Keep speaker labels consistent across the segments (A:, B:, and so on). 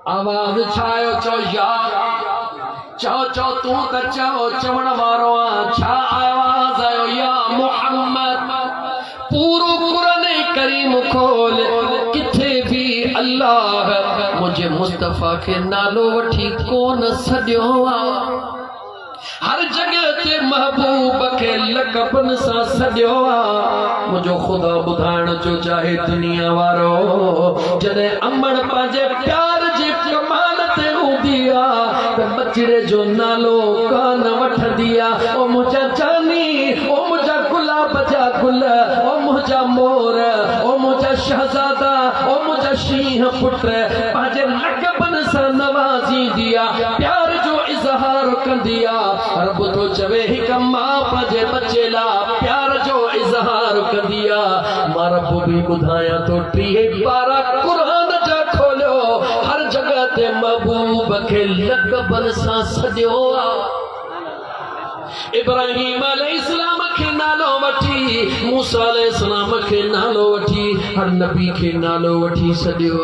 A: आवाज छायो चो यार चो चो तू त चो चवण वारो छा आवाज आयो या मोहम्मद पूरो कुरान करीम खोल किथे भी अल्लाह मुझे मुस्तफा के नालो वठी कोन सदियो हर जगह ते महबूब के लकबन सा सदियो मुझो खुदा बुधाण जो चाहे दुनिया वारो जने अमन पाजे प्यार जे कमाल ते उदिया ते बचड़े जो नालो कान वठ दिया ओ मुझा जानी ओ मुझा गुलाब जा गुल ओ मुझा मोर ओ मुझा शहजादा ओ मुझा शीह पुत्र पाजे लकबन सा नवाजी दिया प्यार जो इजहार कर दिया रब तो चवे ही कम्मा पजे बचेला प्यार जो इजहार कर दिया मारा भी बुधाया तो टीहे 12 कुरान जा खोलो हर जगह ते महबूब के लकबन सा सदियो इब्राहिम अलैहिस्सलाम के नालो वठी मूसा अलैहिस्सलाम के नालो वठी हर नबी के नालो वठी सदियो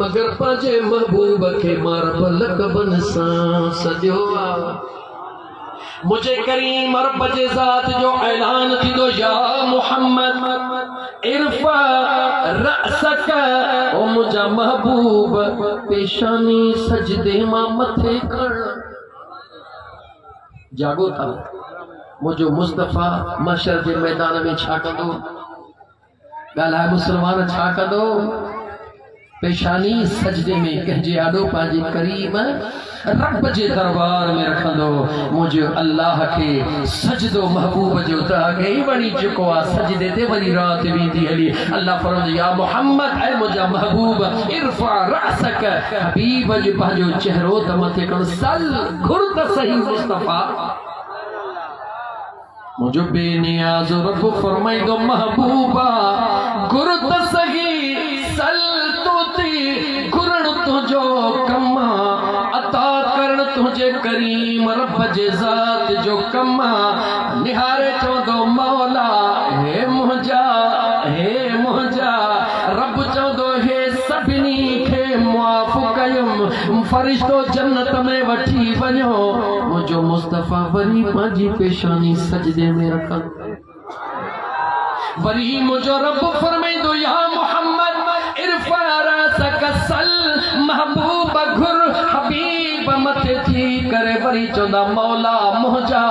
A: मगर पाजे महबूब के मारा लकबन सा सदियो मुझे करीम रब जे ज़ात जो ऐलान थी दो या मोहम्मद इरफा रअसक ओ मुझा महबूब पेशानी सजदे मां मथे कर जागो था मुझो मुस्तफा मशर के मैदान में छा कंदो गाला मुसलमान छा कंदो पेशानी सजदे में कहजे आडो पाजी करीम रब जे दरबार में रखंदो मुझे अल्लाह के सजदो महबूब जो तागे वणी चुको आ सजदे ते वरी रात वींदी हली अल्लाह फरमाए या मोहम्मद ऐ मुझा महबूब इरफा रअसक हबीब जे पाजो चेहरो त मथे कर सल घुर त सही मुस्तफा मुझे बेनियाज रब फरमाई दो महबूबा घुर त सही सल तोती घुरण तुझो कमा अता करण तुझे करीम रब जे ज़ात जो कमा निहारे चौदो मौला हे मुझा रब चौदो हे सभिनी खे मुआफ़ कयुम फरिश्तो जन्नत में वठी वञो मुझो मुस्तफा वरी पांजी पेशानी सजदे में रखन वरी मुझो रब फरमाई दो या मोहम्मद इरफा रअसक सल महबूब घुर हबीब मथे थी करे वरी चौदा मौला मुझा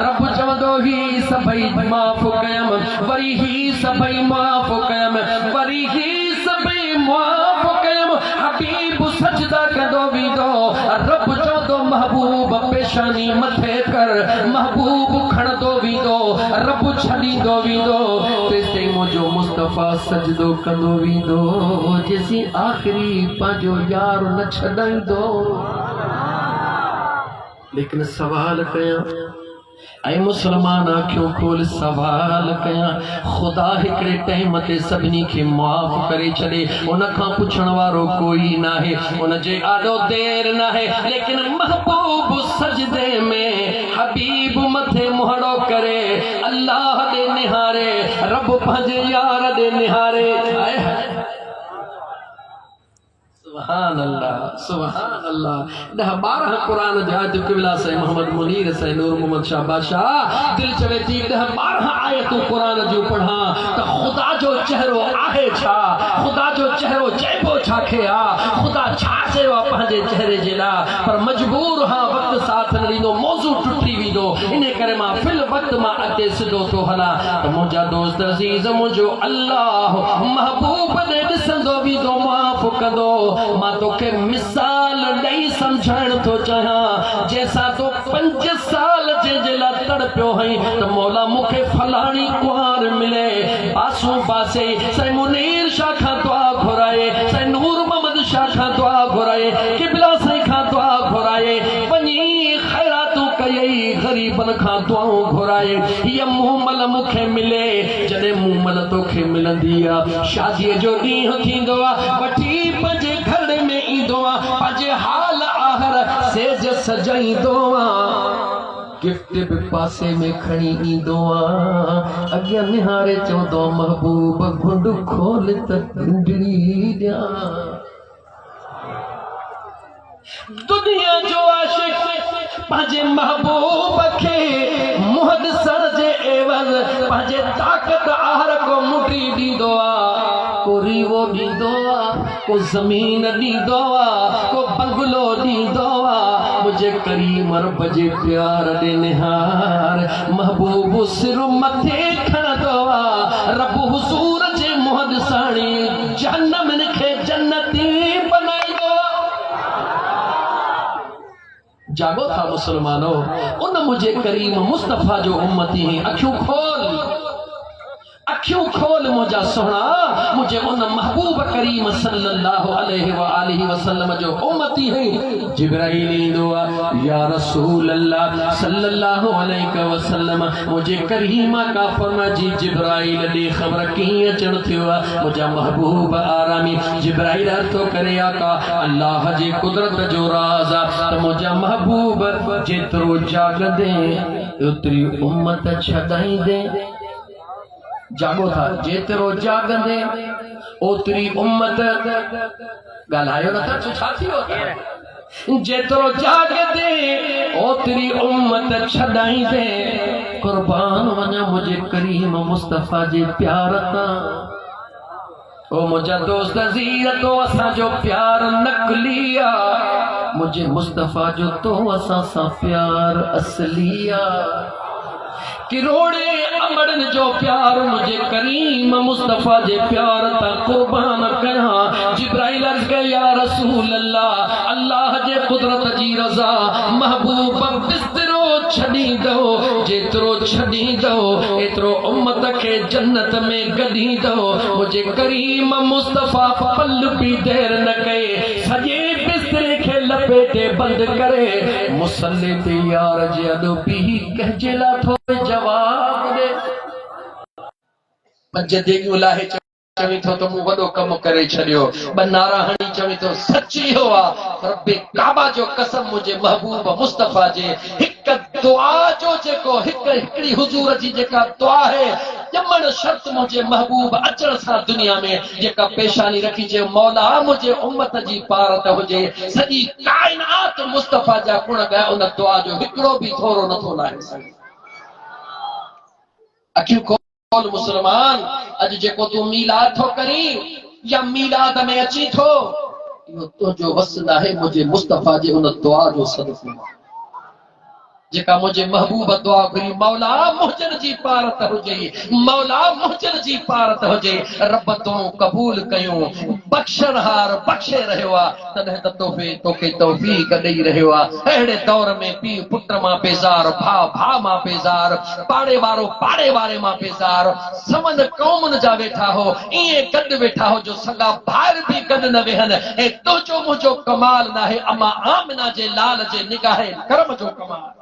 A: रब चवंदो ही सभई माफ़ कयम वरी ही सभई माफ़ कयम वरी ही सभई माफ़ कयम हबीब सजदा कंदो वींदो रब चवंदो महबूब पेशानी मथे कर महबूब खणंदो वींदो रब छॾींदो वींदो तेसिताईं मुंहिंजो मुस्तफा सजदो कंदो वींदो जेसी आख़िरी पंहिंजो यार न छॾाईंदो लेकिन सवाल कयां ऐ मुसलमान आँखियों खोल सवाल कयां खुदा हिकड़े टाइम ते सभिनी खे माफ़ करे छॾे उन खां पुछण वारो कोई नाहे उन जे आॾो देर नाहे लेकिन महबूब सजदे में हबीब मथे मुहड़ो करे अल्लाह दे निहारे रब पंहिंजे यार दे निहारे सुभान अल्लाह 10-12 कुरान जा किबला से मोहम्मद मुनीर से नूर मोहम्मद शाह बादशाह दिल चवे थी 10-12 आयतूं कुरान जो पढ़ा त खुदा जो चेहरो आहे छा खुदा जो चेहरो चइबो छा खे आ खुदा छा चयो पंहिंजे चेहरे जे लाइ पर मजबूर हां वक्त साथ न ॾींदो मौज़ू टुटी वेंदो इन करे मां फिल वक्त मां अॻिते सिधो थो हलां त मुंहिंजा दोस्त अज़ीज़ मुंहिंजो अल्लाह महबूब ॾे ॾिसंदो वेंदो माफ़ कंदो मां तोखे मिसाल ॾेई सम्झाइण थो चाहियां जंहिंसां तो 5 साल जे लाइ तड़पियो हई त मौला मूंखे फलाणी कुंवार मिले पासूं पासे साईं मुनीर शाह खां दुआ घुराए साईं नूर मोहम्मद शाह खां दुआ घुराए किबला साईं खां दुआ घुराए वञी ख़ैरातूं कयई ग़रीबन खां दुआऊं घुराए हीअ मूमल मूंखे मिले जॾहिं मूमल तोखे मिलंदी आहे शादीअ जो ॾींहुं थींदो आहे वठी पंहिंजे घर में ईंदो आहे पंहिंजे हाल आहर सेज सजाईंदो आहे गिफ्ट भी पासे में खणी ईंदो आहे अॻियां निहारे चवंदो महबूब घुंड खोल त घुंडड़ी ॾियां दुनिया जो आशिक पाजे महबूब खे मुहद सर जे एवज पाजे ताकत आहार को मुठी दीदो आ को रीवो दीदो आ को जमीन दीदो आ को बंगलो दीदो आ मुझे करीम रब जे प्यार दे निहार महबूब सिर मथे खणदो आ रब हुजूर जे मुहद साणी जहन्नम खे जन्नती बनाईदो। जागो था मुसलमानों, उन मुझे करीम मुस्तफा जो उम्मती हैं, अखियों खोल मुझा सोना, मुझे उन महबूब करीम सल्लल्लाहु अलैहि वसल्लम जो उम्मती हैं। जिब्राइल दुआ या रसूल अल्लाह सल्लल्लाहु अलैहि वसल्लम मुझे करीमा का फरमा जी जिब्राइल दी खबर की अचण थियो मुझा महबूब आरामी जिब्राइल तो करे आका अल्लाह जी कुदरत जो राज तो मुझा महबूब जेतरो जागदे उतरी उम्मत छदाई दे। जागो था जेतरो जागदे ओतरी उम्मत गालायो न था छा थी हो जेतरो जागदे ओतरी उम्मत छदाई दे कुर्बान वना मुझे करीम मुस्तफा जे प्यार ता ओ मुझा दोस्त अजीज तो असा जो प्यार नकलिया मुझे मुस्तफा जो तो असा सा प्यार असलिया किरोड़े अमड़न जो प्यार मुझे करीम मुस्तफा जे प्यार ता कुर्बान कया। जिब्राइल अर्ज के या रसूल अल्लाह अल्लाह जे कुदरत जी रजा महबूब बिस्तरो छड़ी दो जेतरो छड़ी दो एतरो उम्मत के जन्नत में गड़ी दो। मुझे करीम मुस्तफा पल भी देर न कए सजे बिस्तरे के लपेटे बंद करे मुसल्ले ते यार जे अदो भी कहजेला थो जवाब दे पंजदे उलाहे चवी थो तो मु वडो कम करे छडियो बनारा हणी चवी तो सच्ची हुआ रब्बे काबा जो कसम मुझे महबूब मुस्तफा जे हिक दुआ जो जेको हिकड़ी हुजूर जी जेका दुआ है जमण शर्त मुझे महबूब अचण सा दुनिया में जेका पेशानी रखी जे मौला मुझे उम्मत जी पारत हुजे सजी कायनात मुस्तफा जा गुण गा उन दुआ जो हिकड़ो भी थोरो नथो लाहे सके। अखियूं खोल मुसलमान अज जेको तू मीलाद थो करी या मीलाद में अची थो इहो तुंहिंजो वसल आहे मुझे मुस्तफा जे उन दुआ जो सदको जेका मुझे महबूब दुआ करी मौला मुहजन जी पारत हुजे मौला मुहजन जी पारत हुजे रब तो कबूल कयो बख्शनहार बख्शे रहियो आ तने त तोखे तौफीक ॾेई रहियो आ। अहिड़े दौर में पीउ पुट मां बेज़ार भाउ मां बेज़ार पाड़े वारे मां बेज़ार समन क़ौमुनि जा वेठा हो ईअं गॾु वेठा हो जो सॻा भाइर बि गॾु न वेहनि ऐं तुंहिंजो मुंहिंजो कमाल न आहे अमा आमिना जे लाल जे निगाहे करम जो कमाल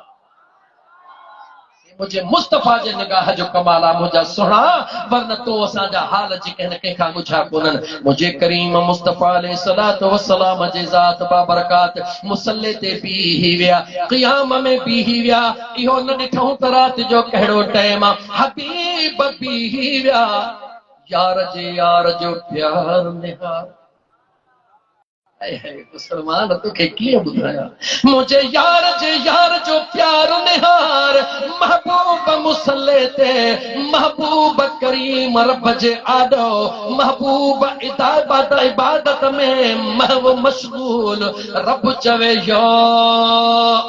A: मुझे मुस्तफा जे निगाह जो कमाल आहे मुझा सुणा वरन तो असांजा हाल जेके न कंहिंखां ॻुझा कोन्हनि। मुझे करीम मुस्तफा अलैहि सलातो वसलाम जे ज़ात बाबरकात मुसल्ले ते बीही विया क़ियाम में बीही विया इहो न ॾिठूं त राति जो कहिड़ो टाइम आहे हबीब बीही विया यार जो प्यार निहार मुसलमान तोखे कीअं ॿुधाया मुझे यार जो प्यार निहार महबूब मुसल्ले ते महबूब करीम रब जे आॾो महबूब इबादत में महव मशगूल रब चवे या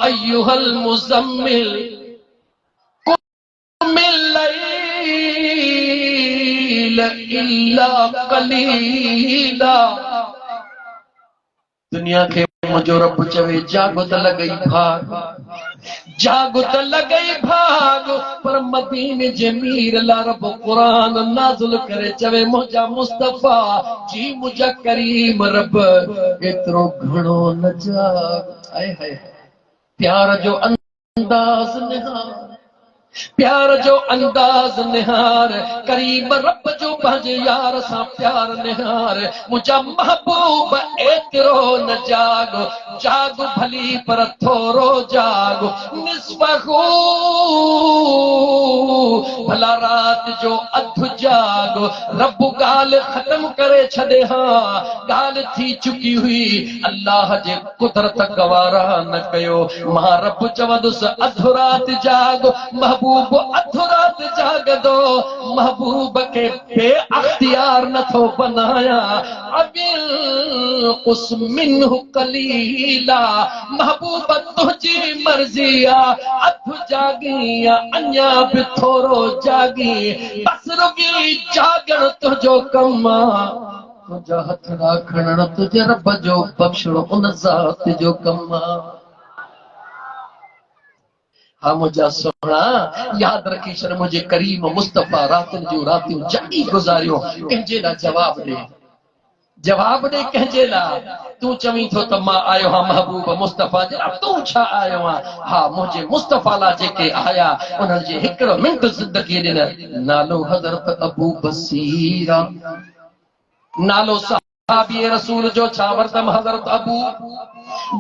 A: अय्युहल मुज़म्मिल कुमिल लैल इल्ला कलीला दुनिया के मुझो रब चवे जागो त लगई भाग पर मदीने जे मीर ला रब कुरान नाज़िल करे चवे मुझा मुस्तफा जी मुझा करीम रब एतरो घणो न जाग आए हाय प्यार जो अंदाज निहार प्यार जो अंदाज निहार करीब रब जो पंहिंजे यार सां प्यार निहार मुंहिंजा महबूब एतिरो न जाग जाग भली पर थोरो जाग निस्बहू भला रात जो अधु जाग रब ॻाल्हि ख़त्म करे छॾे हाँ ॻाल्हि थी चुकी हुई अल्लाह जे कुदरत गवारा न कयो मां रब चवंदुसि अधु रात जाग महबूब अधु रात जागदो महबूब के बे अख्तियार न थो बनाया अबिल उस मिन्हु कलीला महबूब तुझी मर्जी आ अधु जागी या अन्या भी थोरो जागी बस रुगी जागण तुझो कम आ तुझा हथ राखण तुझे रब जो बख्शण उन ज़ात जो कम आ हाँ मुझा सोना याद रखी छॾ मुझे करीम मुस्तफ़ा रातुनि जूं रातियूं जागी गुज़ारियो कंहिंजे लाइ जवाब दे कंहिंजे लाइ तू चवी थो त मां आयो हाँ महबूब मुस्तफ़ा जे लाइ तू छा आयो आहे हाँ मुझे मुस्तफ़ा लाइ जेके आया उन्हनि जे हिकिड़ो मिंट ज़िंदगी ॾिन नालो हज़रत अबू बसीरा नालो सहाबी रसूल जो छा वरतम हज़रत अबू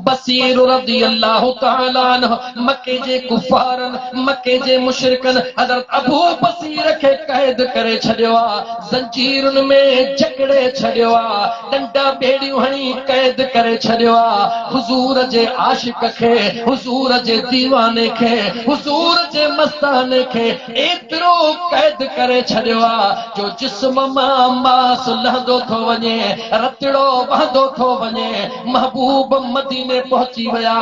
A: बसीर रज़ियल्लाहु तआला अन्हु मक्के जे कुफारन मक्के जे मुशरिकन हज़रत अबू बसीर खे कैद करे छॾियो आ ज़ंजीरुनि में जकड़े छॾियो आ डंडा बेड़ियूं हणी कैद करे छॾियो आ हुज़ूर जे आशिक खे हुज़ूर जे दीवाने खे हुज़ूर जे मस्ताने खे एतिरो कैद करे छॾियो आ जो जिस्म मां मास लहंदो थो वञे रतड़ो बहंदो थो वञे महबूब मदीने पहुंची विया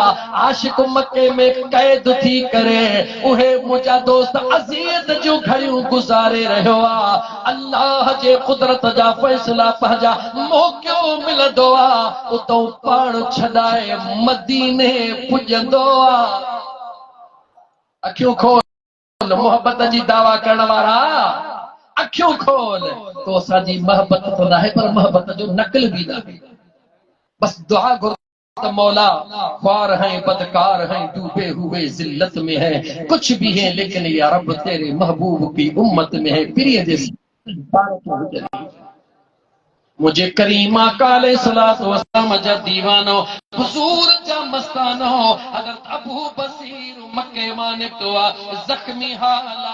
A: आशिक मक्के में कैद थी करे उहे मुंहिंजा दोस्त अज़ियत जूं घड़ियूं गुज़ारे रहियो आ अल्लाह जे कुदरत जा फ़ैसला पंहिंजा मौक़ियो मिलंदो आ उतो पाण छॾाए मदीने पुॼंदो आ अखियूं खोल मोहब्बत जी दावा करण वारा अखियूं खोल तो असांजी मोहब्बत तो नाहे पर मोहब्बत जो नकल भी ना बस दुआ घुर मौला ख्वार हैं बदकार हैं डूबे हुए जिल्लत में है कुछ भी है लेकिन या रब तेरे महबूब की उम्मत में है प्रिय जैसी मुझे करीमा काले सलातो वसलाम जा दीवानो हुजूर जा मस्तानो हज़रत अबू बसीर मक्के मां निकतो आ जख्मी हाला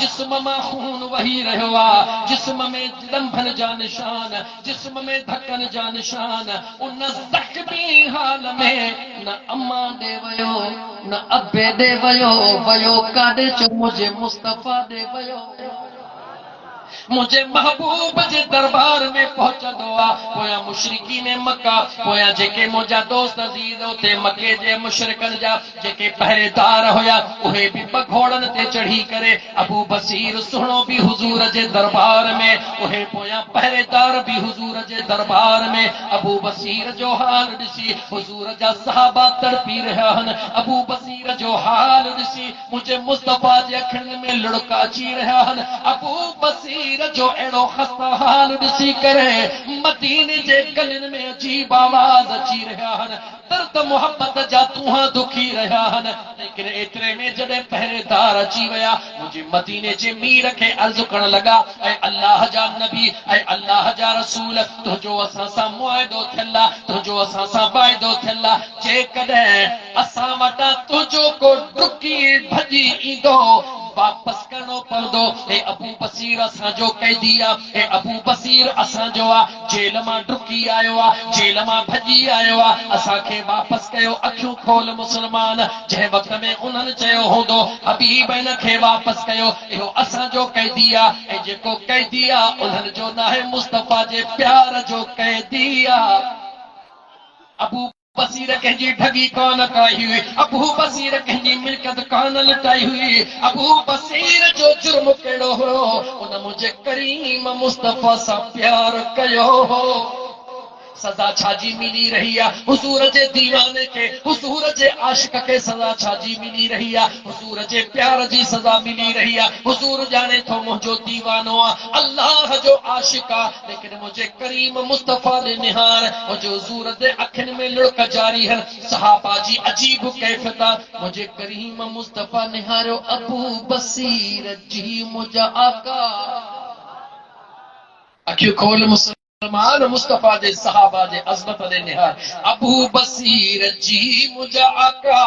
A: जिस्म मां खून वही रहियो आ जिस्म में लंभन जा निशान जिस्म में धकन जा निशान उन जख्मी हाल में न अम्मा दे वयो न अब्बे दे वयो वयो काॾे चो मुझे मुस्तफ़ा दे वयो मुझे महबूब जे दरबार में पहुंचंदो आ पोया मुशरिकी ने मक्का पोया जेके मुंहिंजा दोस्त अज़ीज़ उते मक्के जे मुशरिकन जा जेके पहरेदार हुया उहे भी घोड़न ते चढ़ी करे अबू बसीर सुहिणो भी हुजूर जे दरबार में उहे पोया पहरेदार भी हुजूर जे दरबार में अबू बसीर जो हाल ॾिसी हुजूर जा सहाबा तड़पी रहिया आहिनि अबू बसीर जो हाल ॾिसी मुंहिंजे मुस्तफ़ा जे अखियुनि में लुड़का अची रहिया आहिनि अबू बसीर जो अहिड़ो खस्ता हाल ॾिसी करे मदीने जे गलियुनि में अजीब आवाज़ अची रहिया आहिनि दर्द मोहब्बत जा तूहां दुखी रहिया आहिनि लेकिन एतिरे में जॾहिं पहरेदार अची विया मुंहिंजे मदीने जे मीर खे अर्ज़ु करण लॻा ऐं अल्लाह जा नबी ऐं अल्लाह जा रसूल तुंहिंजो असां सां मुआइदो थियल आहे तुंहिंजो असां सां वाइदो थियल आहे जेकॾहिं असां वटां तुंहिंजो को डुकी भॼी ईंदो वापस करणो पवंदो ए अबू बसीर असां जो कैदी आहे ए अबू बसीर असां जो आहे जेल मां डुकी आयो आहे जेल मां भॼी आयो आहे असांखे वापस कयो अखियूं खोल मुसलमान जंहिं वक़्त में उन्हनि चयो हूंदो हबीब हिन खे वापस कयो इहो असां जो कैदी आहे ऐं जेको कैदी आहे उन्हनि जो नाहे मुस्तफ़ा जे प्यार जो कैदी आहे अबू बसीर कंहिंजी ठगी कान कई हुई अबू बसीर कंहिंजी मिल्कियत कान लुटाई हुई अबू बसीर जो जुर्म कहिड़ो हो उन मुंहिंजे करीम मुस्तफ़ा सां प्यार कयो हो सजा छाजी मिली रही है हुजूर जे दीवाने के, हुजूर जे आशिक के सजा छाजी मिली रही है, हुजूर जे प्यार जी सजा मिली रही है। हुजूर जाने तो मुझो दीवानो आ, अल्लाह जो आशिका, लेकिन मुझे करीम मुस्तफा ने निहार, मुझे हुजूर दे अखिन में लुढ़क जारी है। सहाबा जी अजीब कैफता, मुझे करीम मुस्तफा निहारो अबू बसीर जी मुझा आका। अखियूं खोल मुसलमान, मुस्तफा जे सहाबा जे अज़मत दे निहार अबू बसीर जी मुझा आका।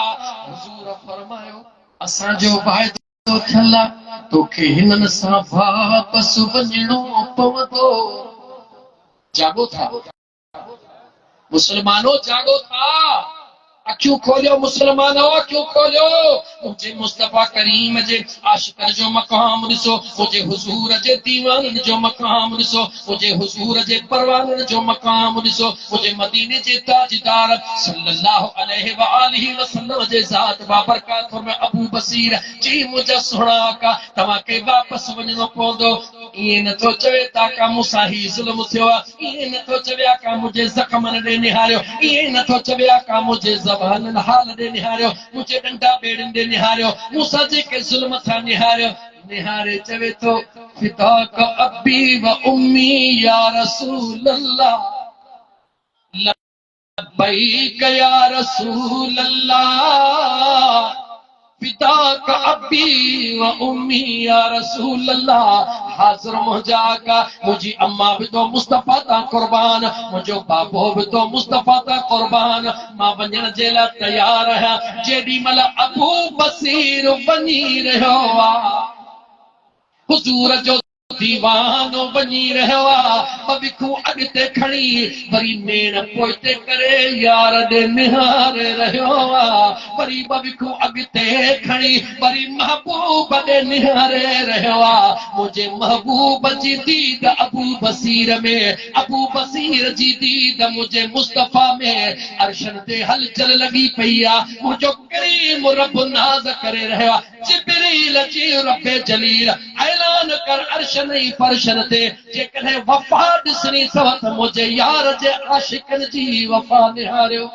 A: हुजूर फरमायो असां जो वाइदो थियल आहे, तोखे हिननि सां वापस वञणो पवंदो। जागो था मुसलमानो, जागो था। अखियूं खोलियो मुसलमानो, अखियूं खोलियो। मुझे मुस्तफा करीम जे आशिकन जो मकाम ॾिसो, मुझे हुजूर जे दीवानन जो मकाम ॾिसो, मुझे हुजूर जे परवानन जो मकाम ॾिसो, मुझे मदीने जे ताजदार सल्लल्लाहु अलैहि व आलिहि वसल्लम जे ज़ात बाबरकात में अबू बसीर जी मुझा सुहिणा आका, तव्हांखे वापसि वञणो पवंदो। ईअं नथो चवे ताका मूंसां ही ज़ुल्म थियो आहे, ईअं नथो चवे आका मुझे ज़ख़्मनि ॾे निहारियो, ईअं नथो चवे आका मुझे ज़बान हाल ॾे निहारियो, मुझे डंडा बेड़नि ॾे निहारियो, मूंसां जेके ज़ुल्म था निहारियो। निहारे चवे तो फिदाक अब्बी व उम्मी या रसूल अल्लाह, लब्बैक या रसूल अल्लाह, फिदाक अब्बी व उम्मी या रसूल अल्लाह। हाज़िर मुझा का, मुझी अम्मा भी तो मुस्तफा ता कुर्बान, मुझो बाबो भी तो मुस्तफा ता कुर्बान। मां वञण जे लाइ तैयार आहियां। जेॾी महिल अबू बसीर वञी रहियो आहे, हुजूर जो दीवानो वञी रहियो आहे, भविखूं अॻिते खणी वरी नेण पोइते करे यार ॾे निहारे रहियो आहे, वरी भविखूं अॻिते खणी वरी महबूब ॾे निहारे रहियो आहे। मुंहिंजे महबूब जी दीद अबू बसीर में, अबू बसीर जी दीद मुंहिंजे मुस्तफा में अर्शन ते हलचल लॻी पई आहे। मुंहिंजो करीम रब नाज़ करे रहियो आहे। जिब्रील जी रब जलील ऐलान कर अर्शन फर्शन ते, जेकॾहिं वफ़ा ॾिसणी अथव त मुंहिंजे यार जे आशिकनि जी वफ़ा निहारियो।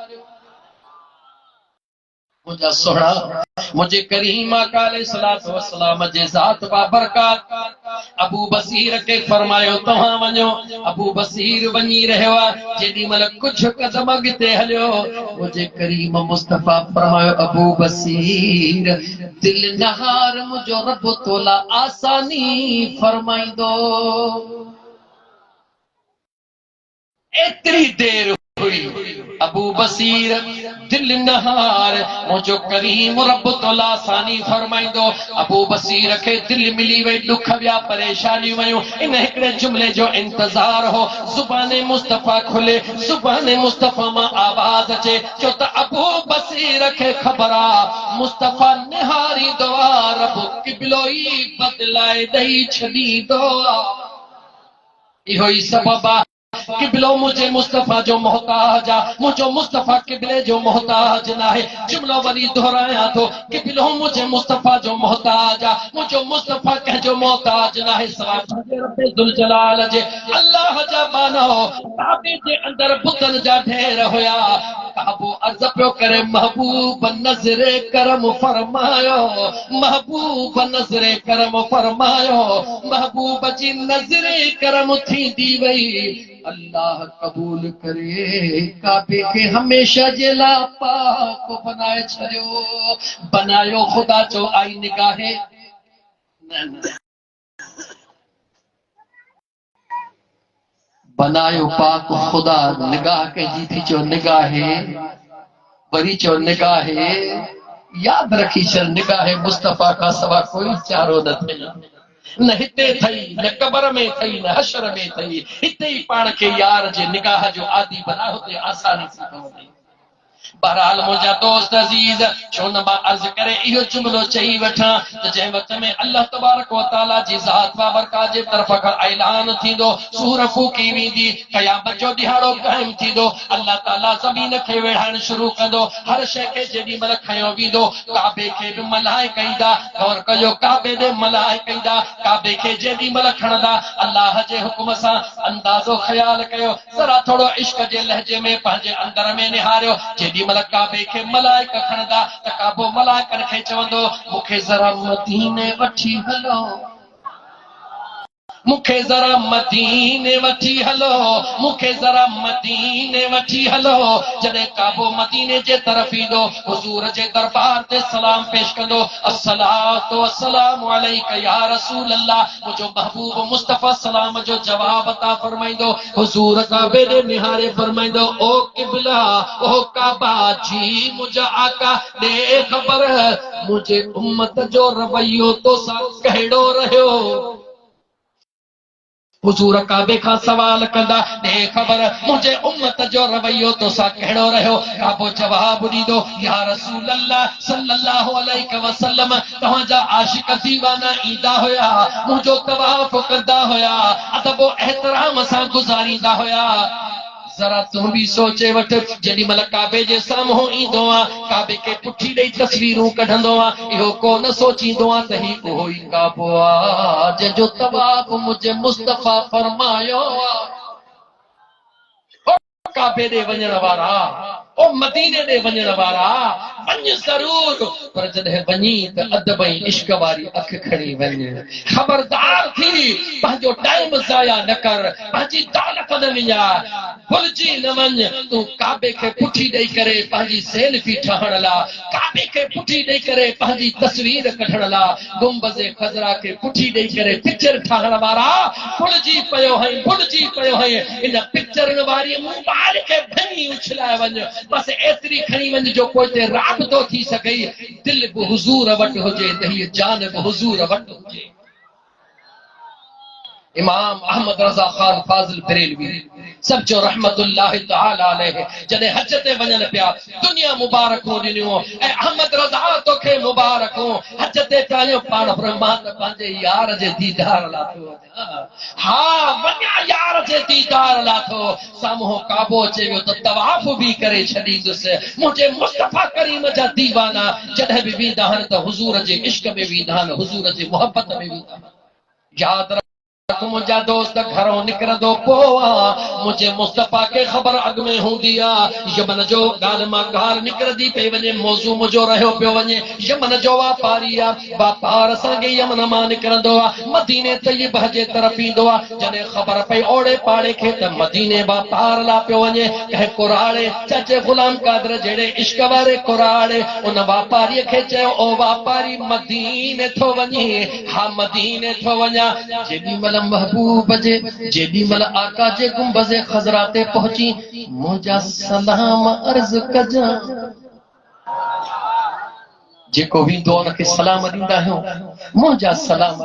A: मुझा सोहरा मुझे करीम आका अलैहिस्सलातु वस्सलाम जे ज़ात बाबरकात अबू बसीर के फरमायो तव्हां वञो। अबू बसीर वञी रहियो आहे। जेॾी महिल कुझु कदम अॻिते हलियो, मुझे करीम मुस्तफा फरमायो अबू बसीर दिल नहार मुंहिंजो रब तोला आसानी फरमाईंदो। एतिरी देर हुई अबू बसीर दिल नहार मुझो करीम रब तोला आसानी फरमाइंदो। अबू बसीर खे दिल मिली वई, दुख विया, परेशानी वयूं। इन हिकिड़े जुमले जो इंतजार हो, ज़ुबान मुस्तफा खुले, ज़ुबान मुस्तफा मां आवाज अचे, छो त अबू बसीर खे ख़बर आहे मुस्तफा निहारी दुआ रब क़िबलो ई बदलाए ॾेई छॾींदो। इहो ई सबब आहे किबलो मुझे मुस्तफा जो मोहताज आ, मुझो मुस्तफा किबले जो मोहताज ना है। जुमलो वरी दोहराया तो किबलो मुझे मुस्तफा जो मोहताज आ, मुझो मुस्तफा कह जो मोहताज ना है। सवाब रब्बे दुल जलाल जे अल्लाह जा बानो काबे जे अंदर बुतन जा ढेर होया। काबो अर्ज पियो करे महबूब नजरे करम फरमायो, महबूब नजरे करम फरमायो, महबूब जी नजरे करम थींदी वई। अल्लाह कबूल करे काबे के हमेशा जे लाइ पाक बनाए छॾियो। बनायो ख़ुदा जो आई निगाहे न, बनायो पाक ख़ुदा निगाह कंहिंजी थी चो निगाहे, वरी चो निगाहे याद रखी छॾ निगाहे मुस्तफा खां सवा कोई चारो न थिए। न हिते थई, न कबर में थई, न हशर में थई, हिते ही पाण खे यार जे निगाह जो आदि बनायो ते आसानी सां पवंदी। बहरहाल मुझा दोस्त अजीज छो न मां अर्ज करे इहो जुमलो चई वठां त जंहिं वक़्त में अल्लाह तबारक व तआला जी ज़ात बाबरकात जे तरफ़ खां ऐलान थींदो, सूर फूकी वेंदी, क़यामत जो ॾिहाड़ो क़ाइम थींदो, अल्लाह ताला ज़मीन खे वेढ़ाइण शुरू कंदो, हर शइ खे जेॾी महिल खयो वेंदो, काबे खे बि मलाइका ईंदा, गौर कजो काबे ॾे मलाइका ईंदा, काबे खे जेॾी महिल खणंदा अल्लाह जे हुकुम सां, अंदाज़ो ख़याल कयो, ज़रा थोरो इश्क जे लहजे में पंहिंजे अंदर में निहारियो, जेॾी महिल काबे खे मलाइका खणंदा त काबो मलाइकनि खे चवंदो मूंखे ज़रा मदीने वठी हलो, मूंखे ज़रा मदीने वठी हलो, मूंखे ज़रा मदीने वठी हलो। जॾहिं काबो मदीने जे तरफ़ ईंदो, हुज़ूर जे दरबार ते सलाम पेश कंदो, अस्सलातु वस्सलामु अलैका या रसूल अल्लाह, मुंहिंजो महबूब मुस्तफ़ा सलाम जो जवाब अता फरमाईंदो, हुज़ूर काबे ॾे निहारे फरमाईंदो, ओ क़िबला, ओ काबा जी मुंहिंजा आका ॾे ख़बर मुंहिंजे उम्मत जो रवैयो तोसां कहिड़ो रहियो। हुजूर काबे खां सवाल कंदा, ॾे ख़बर मुंहिंजे उम्मत जो रवैयो तोसां कहिड़ो रहियो। काबो जवाब ॾींदो, या रसूल अल्लाह सल्लल्लाहु अलैहि वसल्लम, तव्हांजा आशिक दीवाना ईंदा हुया, मुंहिंजो तवाफ़ कंदा हुया, अदब एहतराम सां गुज़ारींदा हुया। जरा तू भी सोचे वठ, जेॾी महिल काबे जे साम्हूं ईंदो आहे, काबे खे पुठी ॾेई तस्वीरूं कढंदो आहे, इहो कोन सोचींदो आहे त ही उहो ई काबो आहे जंहिंजो तवाफ़ मुंहिंजे मुस्तफ़ा फरमायो आहे। काबे ॾे वञण वारा, ओ मदीने ॾे वञण वारा, वञ ज़रूर, पर जॾहिं वञी त अदब ऐं इश्क वारी अख खणी वञ। ख़बरदार थी पंहिंजो टाइम ज़ाया न कर, पंहिंजी दौलत न विञाए, भुलिजी न वञ तूं काबे खे पुठी ॾेई करे पंहिंजी सेल्फी ठहण लाइ, काबे खे पुठी ॾेई करे पंहिंजी तस्वीर कढण लाइ, गुंबज़े ख़ज़रा खे पुठी ॾेई करे पिक्चर ठाहिण वारा भुलिजी पियो है, भुलिजी पियो है। इन पिक्चर वारी मोबाइल खे भञी उछलाए वञ, बस एतिरी खणी वञ जो कोई ते राबितो थी सघे, दिल बि हुज़ूर वटि हुजे त हीअ जान बि हुज़ूर वटि हुजे। इमाम अहमद रज़ा खान फाज़िल बरेलवी सब जो रहमतुल्लाह तआला अलैहि जॾहिं हज ते वञन पिया, दुनिया मुबारकूं ॾिनियूं ऐं अहमद रज़ा तोखे मुबारकूं, हज ते चाहियो पाण ब्रह्मा त पंहिंजे यार जे दीदार लाथो, हा वञा यार जे दीदार लाथो, साम्हूं काबो अचे वियो त तवाफ़ बि करे छॾींदुसि। मुंहिंजे मुस्तफ़ा करीम जा दीवाना जॾहिं बि वेंदा आहिनि त हुज़ूर जे इश्क में वेंदा आहिनि, हुज़ूर जे मोहब्बत में वेंदा आहिनि। यादि मुंहिंजा दोस्त घरों निकिरंदो पोइ मुंहिंजे मुस्तफ़ा खे ख़बर अॻु में हूंदी आहे, यमन जो ॻाल्हि मां ॻाल्हि निकिरंदी पई वञे, मौज़ू मुंहिंजो रहियो पियो वञे, यमन जो वापारी आहे, वापार असांखे यमन मां निकिरंदो आहे, मदीने तय्यब जे तरफ़ ईंदो आहे। जॾहिं ख़बर पई ओड़े पाड़े खे त मदीने वापार लाइ पियो वञे, कंहिं कुराड़े चाचे ग़ुलाम कादर जहिड़े इश्क वारे कुराड़े उन वापारीअ खे चयो, ओ वापारी मदीने थो वञे, हा मदीने थो वञा। जेॾी महिल महबूब जे, जेॾी महिल आका जे गुंबज़े ख़ज़रा ते पहुची, मुंहिंजा सलाम अर्ज़ कजां। जेको वेंदो उनखे सलाम ॾींदा आहियूं, मुंहिंजा सलाम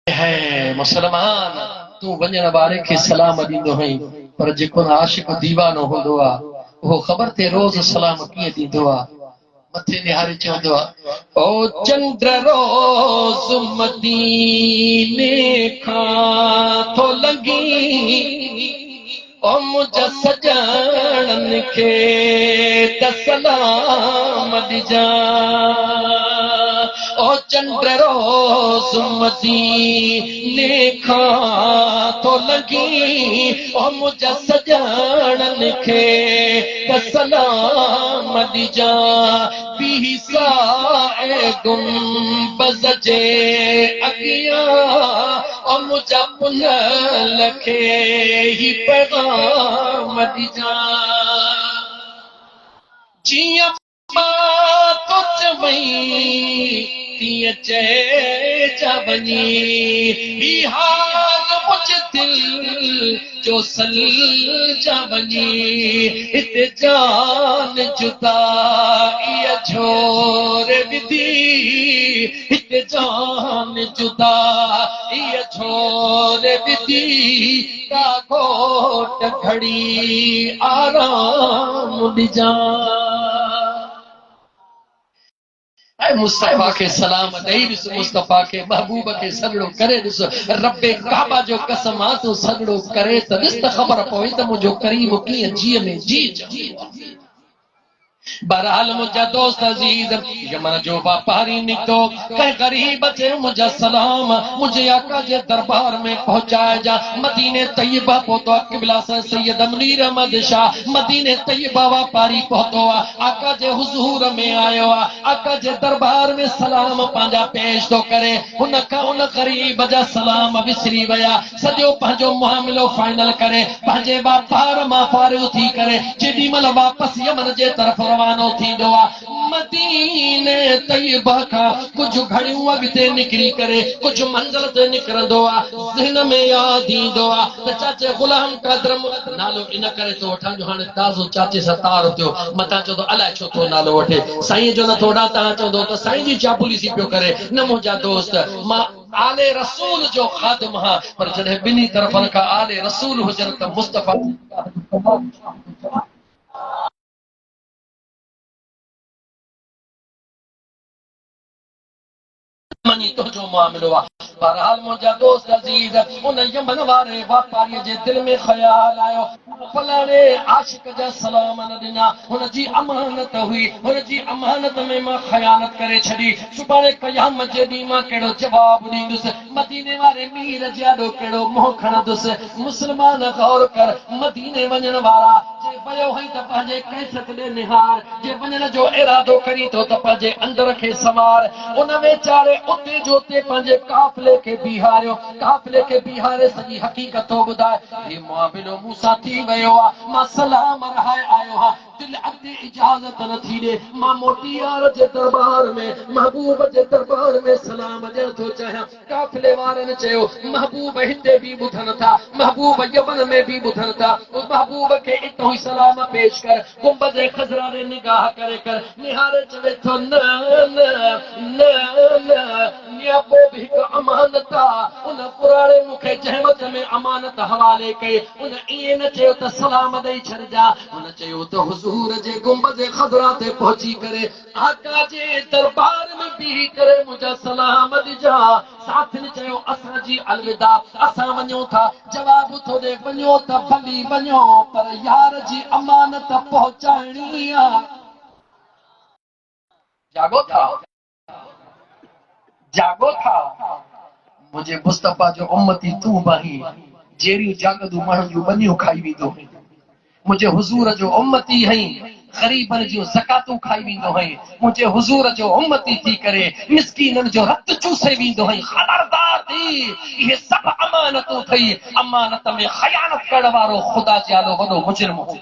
A: है मुसलमान, तूं वञण वारे खे सलाम ॾींदो आहीं, पर जेको आशिक दीवानो हूंदो आहे उहो ख़बर ते रोज़ सलाम कीअं ॾींदो आहे। मथे निहारे चवंदो आहे, ओ चंड रोज़ मदीने खां थो लंघी, ओ मुंहिंजा सॼणनि खे त सलाम ॾिजां। ओ चंड रोज़ मदीने खां थो लंघी, ओ मुंहिंजा सॼणनि खे त सलाम ॾिजां। पी साए गुंबज़ जे अॻियां, ओ मुंहिंजा पुनल खे ही पैगाम ॾिजां। जियां मां तो चवई तीअं चइजा वञी, ही हाल मुंहिंजे दिल जो सलजा वञी, हिते जान जुदाईअ झोर विधी, के जान जुदा ये छोड़ दी का कोट घड़ी आराम दिजा। मुस्तफा के सलाम दई दिस, मुस्तफा के महबूब के सगड़ो करे दिस, रब्बे काबा जो कसम आ तो सगड़ो करे त दिस त ख़बर पवे त मुंहिंजो करीम कीअं जीअ में जी च। बहरहाल मुझा दोस्त अजीज यमन जो वापारी निकतो कह गरीब चे मुझा सलाम मुझे आका जे दरबार में पहुंचाया जा। मदीने तैयबा पहुंचो किबला सैयद मुनीर अहमद शाह मदीने तैयबा वापारी पहुंचो आका जे हुजूर में आयो आका जे दरबार में सलाम पांजा पेश तो करे हुन गरीब जा सलाम विसरी वया सजो पंहिंजो मामलो फाइनल करे पंहिंजे वापार मां फारिग थी करे जेडी मल वापस यमन जे तरफ रवानो थींदो आहे। मदीने तैयबा खां कुछ घड़ियों अॻिते निकिरी करे कुछ मंज़िल ते निकिरंदो आहे ज़हन में यादि ईंदो आहे त चाचे गुलाम क़दर नालो इन करे थो वठां जो हाणे ताज़ो चाचे सां तार थियो मतां चवंदो अलाए छो थो नालो वठे साईं जो नथो वठा तव्हां चवंदो त साईं जी चापुलिसी पियो करे न मुंहिंजा दोस्त मां आले रसूल जो ख़ादिम हां पर जॾहिं ॿिन्ही तरफ़नि खां आले रसूल हुजनि त मुस्तफ़ा मनी तो जो मामलो आ। बहरहाल मुझा दोस्त अजीज उन यमन वारे वापारी जे दिल में ख्याल आयो फलाणे आशिक जा सलाम न दिना हुन जी अमानत हुई हुन जी अमानत में मां खयानत करे छड़ी सुभाणे क़यामत जे ॾींहुं मां कहिड़ो जवाब ॾींदुसि मदीने वारे मीर जाॾो कहिड़ो मुंहुं खणंदुसि। मुस्लमान गौर कर मदीने वञण वारा जे वयो हई त पंहिंजे कैसत ॾे निहार जे वञण जो इरादो करी थो त पंहिंजे अंदर खे संवार उन वेचारे उते जो उते पंहिंजे काफ़िले खे बीहारियो काफ़िले खे बीहारे सॼी हक़ीक़त थो ॿुधाए हे मुआविनो मूंसां थी वियो आहे मां सलाम रहाए आयो आहियां दिलि अॻिते इजाज़त न थी ॾे मां मोटी यार जे दरबार में महबूब जे दरबार में सलाम ॾियण थो चाहियां। काफ़िले वारनि चयो महबूब हिते बि ॿुधनि था महबूब यमन में बि ॿुधनि था महबूब खे इतो ई सलाम पेश कर गुंबद ख़ज़रा ॾे निगाह करे कर निहारे चवे थो न न न न नियापो बि हिकु अमानत आहे उन पुराणे मूंखे जहमत में अमानत हवाले कई उन ईअं न चयो त सलाम ॾेई छॾिजा उन चयो त हुज़ूर जे गुंबद ख़ज़रा ते पहुची करे आका जे दरबार में बीही करे मुंहिंजा सलाम ॾिजा। साथियुनि चयो असांजी अलविदा असां वञूं था जवाब थो ॾे वञो त भली वञो पर यार जी अमानत पहुचाइणी आहे। जागो था जागो था मुझे मुस्तफा जो उम्मती तू बही जेरी जागदू माण्हुनि जूं बनियूं खाई वेंदो मुझे हुजूर जो उम्मती हई गरीबन जो ज़कातूं खाई वेंदो हई मुझे हुजूर जो उम्मती थी करे मिस्कीनन जो रत चूसे वेंदो हई। खबरदार थी ये सब अमानतूं थई अमानत में खयानत करण वारो ख़ुदा जानो वॾो मुजरिम हो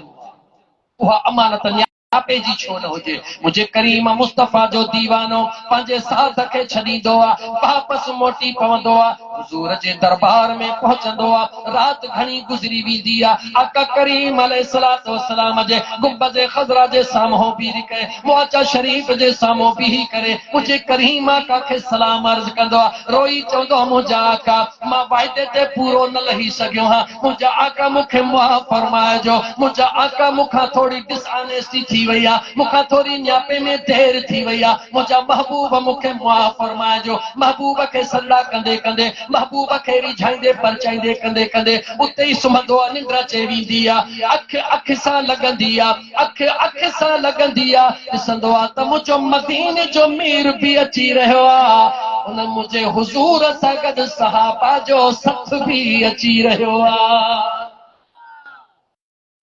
A: उहा अमानत आपे जी छो न हुजे। मुझे करीम मुस्तफा जो दीवानो पंहिंजे साथ खे छॾींदो आहे वापस मोटी पवंदो आहे हुजूर जे दरबार में पहुचंदो आहे रात घणी गुज़री वेंदी आहे आका करीम अलैहिस्सलातु वस्सलाम जे गुंबद ख़ज़रा जे साम्हूं बीही करे मुआचा शरीफ जे साम्हूं बीही करे मुझे करीम आका खे सलाम अर्ज़ कंदो आहे रोई चवंदो मुंहिंजा आका मां वाइदे ते पूरो न लही सघियो हां मुंहिंजा आका मूंखे मुआफ़ फरमाइजो मुंहिंजा आका मूंखां थोड़ी डिसऑनेस्टी थी वई आहे मूंखां थोड़ी न्यापे में देर थी वई आहे मुंहिंजा महबूब मूंखे मुआफ़ फरमाइजो। महबूब खे सलाह कंदे कंदे महबूब खे रिझाईंदे परचाईंदे कंदे कंदे उते ई सुम्हंदो आहे निंड अचे वेंदी आहे अख अख सां लॻंदी आहे अख अख सां लॻंदी आहे ॾिसंदो आहे त मुंहिंजो मदीने जो मीर बि अची रहियो आहे उन मुंहिंजे हुजूर सां गॾु सहाबा जो सथ बि अची रहियो आहे।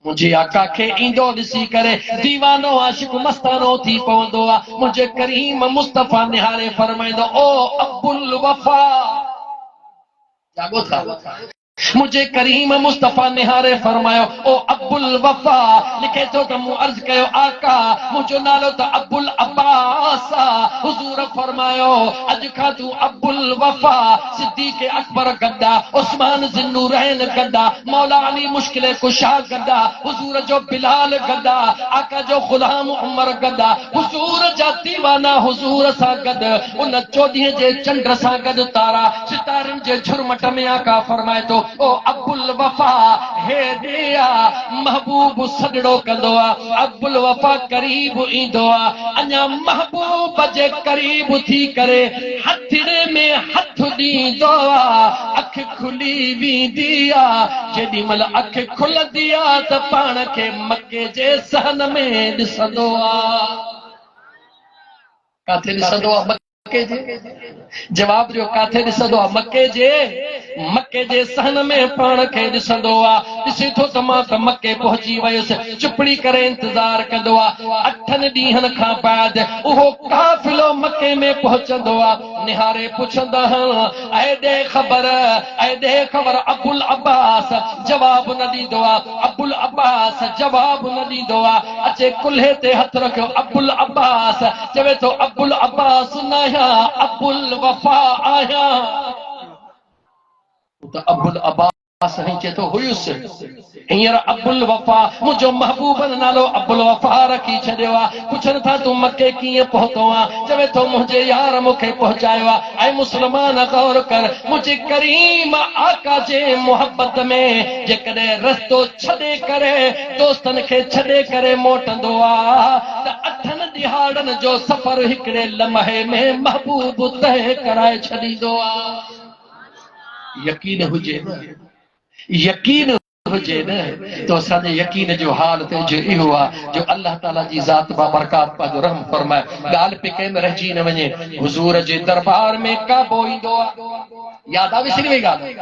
A: मुझे आका खे ईंदो ॾिसी करे दीवानो आशिक मस्तानो थी पवंदो आहे मुंहिंजे करीम मुस्तफा निहारे फरमाईंदो ओ अब्बुल वफा जागो था मुझे करीम मुस्तफा निहारे फरमायो ओ अब्बुल वफा लिखे तो तमु अर्ज कयो आका मुझो नालो तो अब्बुल अब्बास हुजूर फरमायो अज खा तू अब्बुल वफा सिद्दीक अकबर गद्दा उस्मान ज़िन्नूरैन गद्दा मौला अली मुश्किल कुशा गद्दा हुजूर जो बिलाल गद्दा आका जो गुलाम उमर गद्दा हुजूर जा दीवाना हुजूर सा गद उन 14 जे चंड सा गद तारा सितारन जे झुरमट में आका फरमाए तो ओ अब्बुल वफा हे दिया महबूब सजड़ो कंदो आ अब्बुल वफा करीब इंदो आ अञा महबूब जे करीब थी करे हथड़े में हथ दींदो आ अख खुली वेंदी आ जेडी मल अख खुलंदी आ त पाण खे मके जे सहन में ॾिसंदो आ काथे ॾिसंदो आ मके जे जवाब जो काथे ॾिसंदो आ मके जे सहन में पाण खे ॾिसंदो आ ॾिसे थो त मां त मके पहुची वयुसि चुपड़ी करे इंतज़ार कंदो आ 8 ॾींहंनि खां बाद उहो काफ़िलो मके में पहुचंदो आ निहारे पुछंदा ऐं ॾे ख़बर अब्बुल अब्बास जवाब न ॾींदो आ अब्बुल अब्बास जवाब न ॾींदो आ अचे कुल्हे ते हथ रखियो अब्बुल अब्बास चवे थो अब्बुल अब्बास न आहियां अब्बुल वफा आहियां तो अब्बुल अब्बास ही चेतो हुयुसि हींअर अब्बुल वफा मुंहिंजो महबूब नालो अब्बुल वफा रखी छॾियो आहे पुछनि था तूं मके कीअं पहुतो आहे चवे थो मुंहिंजे यार मूंखे पहुचायो आहे ऐं मुस्लमान गौर कर मुंहिंजे करीम आका जे मोहब्बत में जेकॾहिं रस्तो छॾे करे दोस्तनि खे छॾे करे मोटंदो आहे त 8 ॾिहाड़नि जो सफ़र हिकिड़े लम्हे में महबूब तय कराए छॾींदो आहे यकीन हुजे न यकीन हुजे न तो असांजे यकीन जो हाल ते जो इहो आहे जो अल्लाह ताला जी ज़ात बा बरकात पांजो रहम फरमाए ॻाल्हि पे कंहिं में रहिजी न वञे हुजूर जे दरबार में काबो ईंदो आहे याद आ विसरी वई ॻाल्हि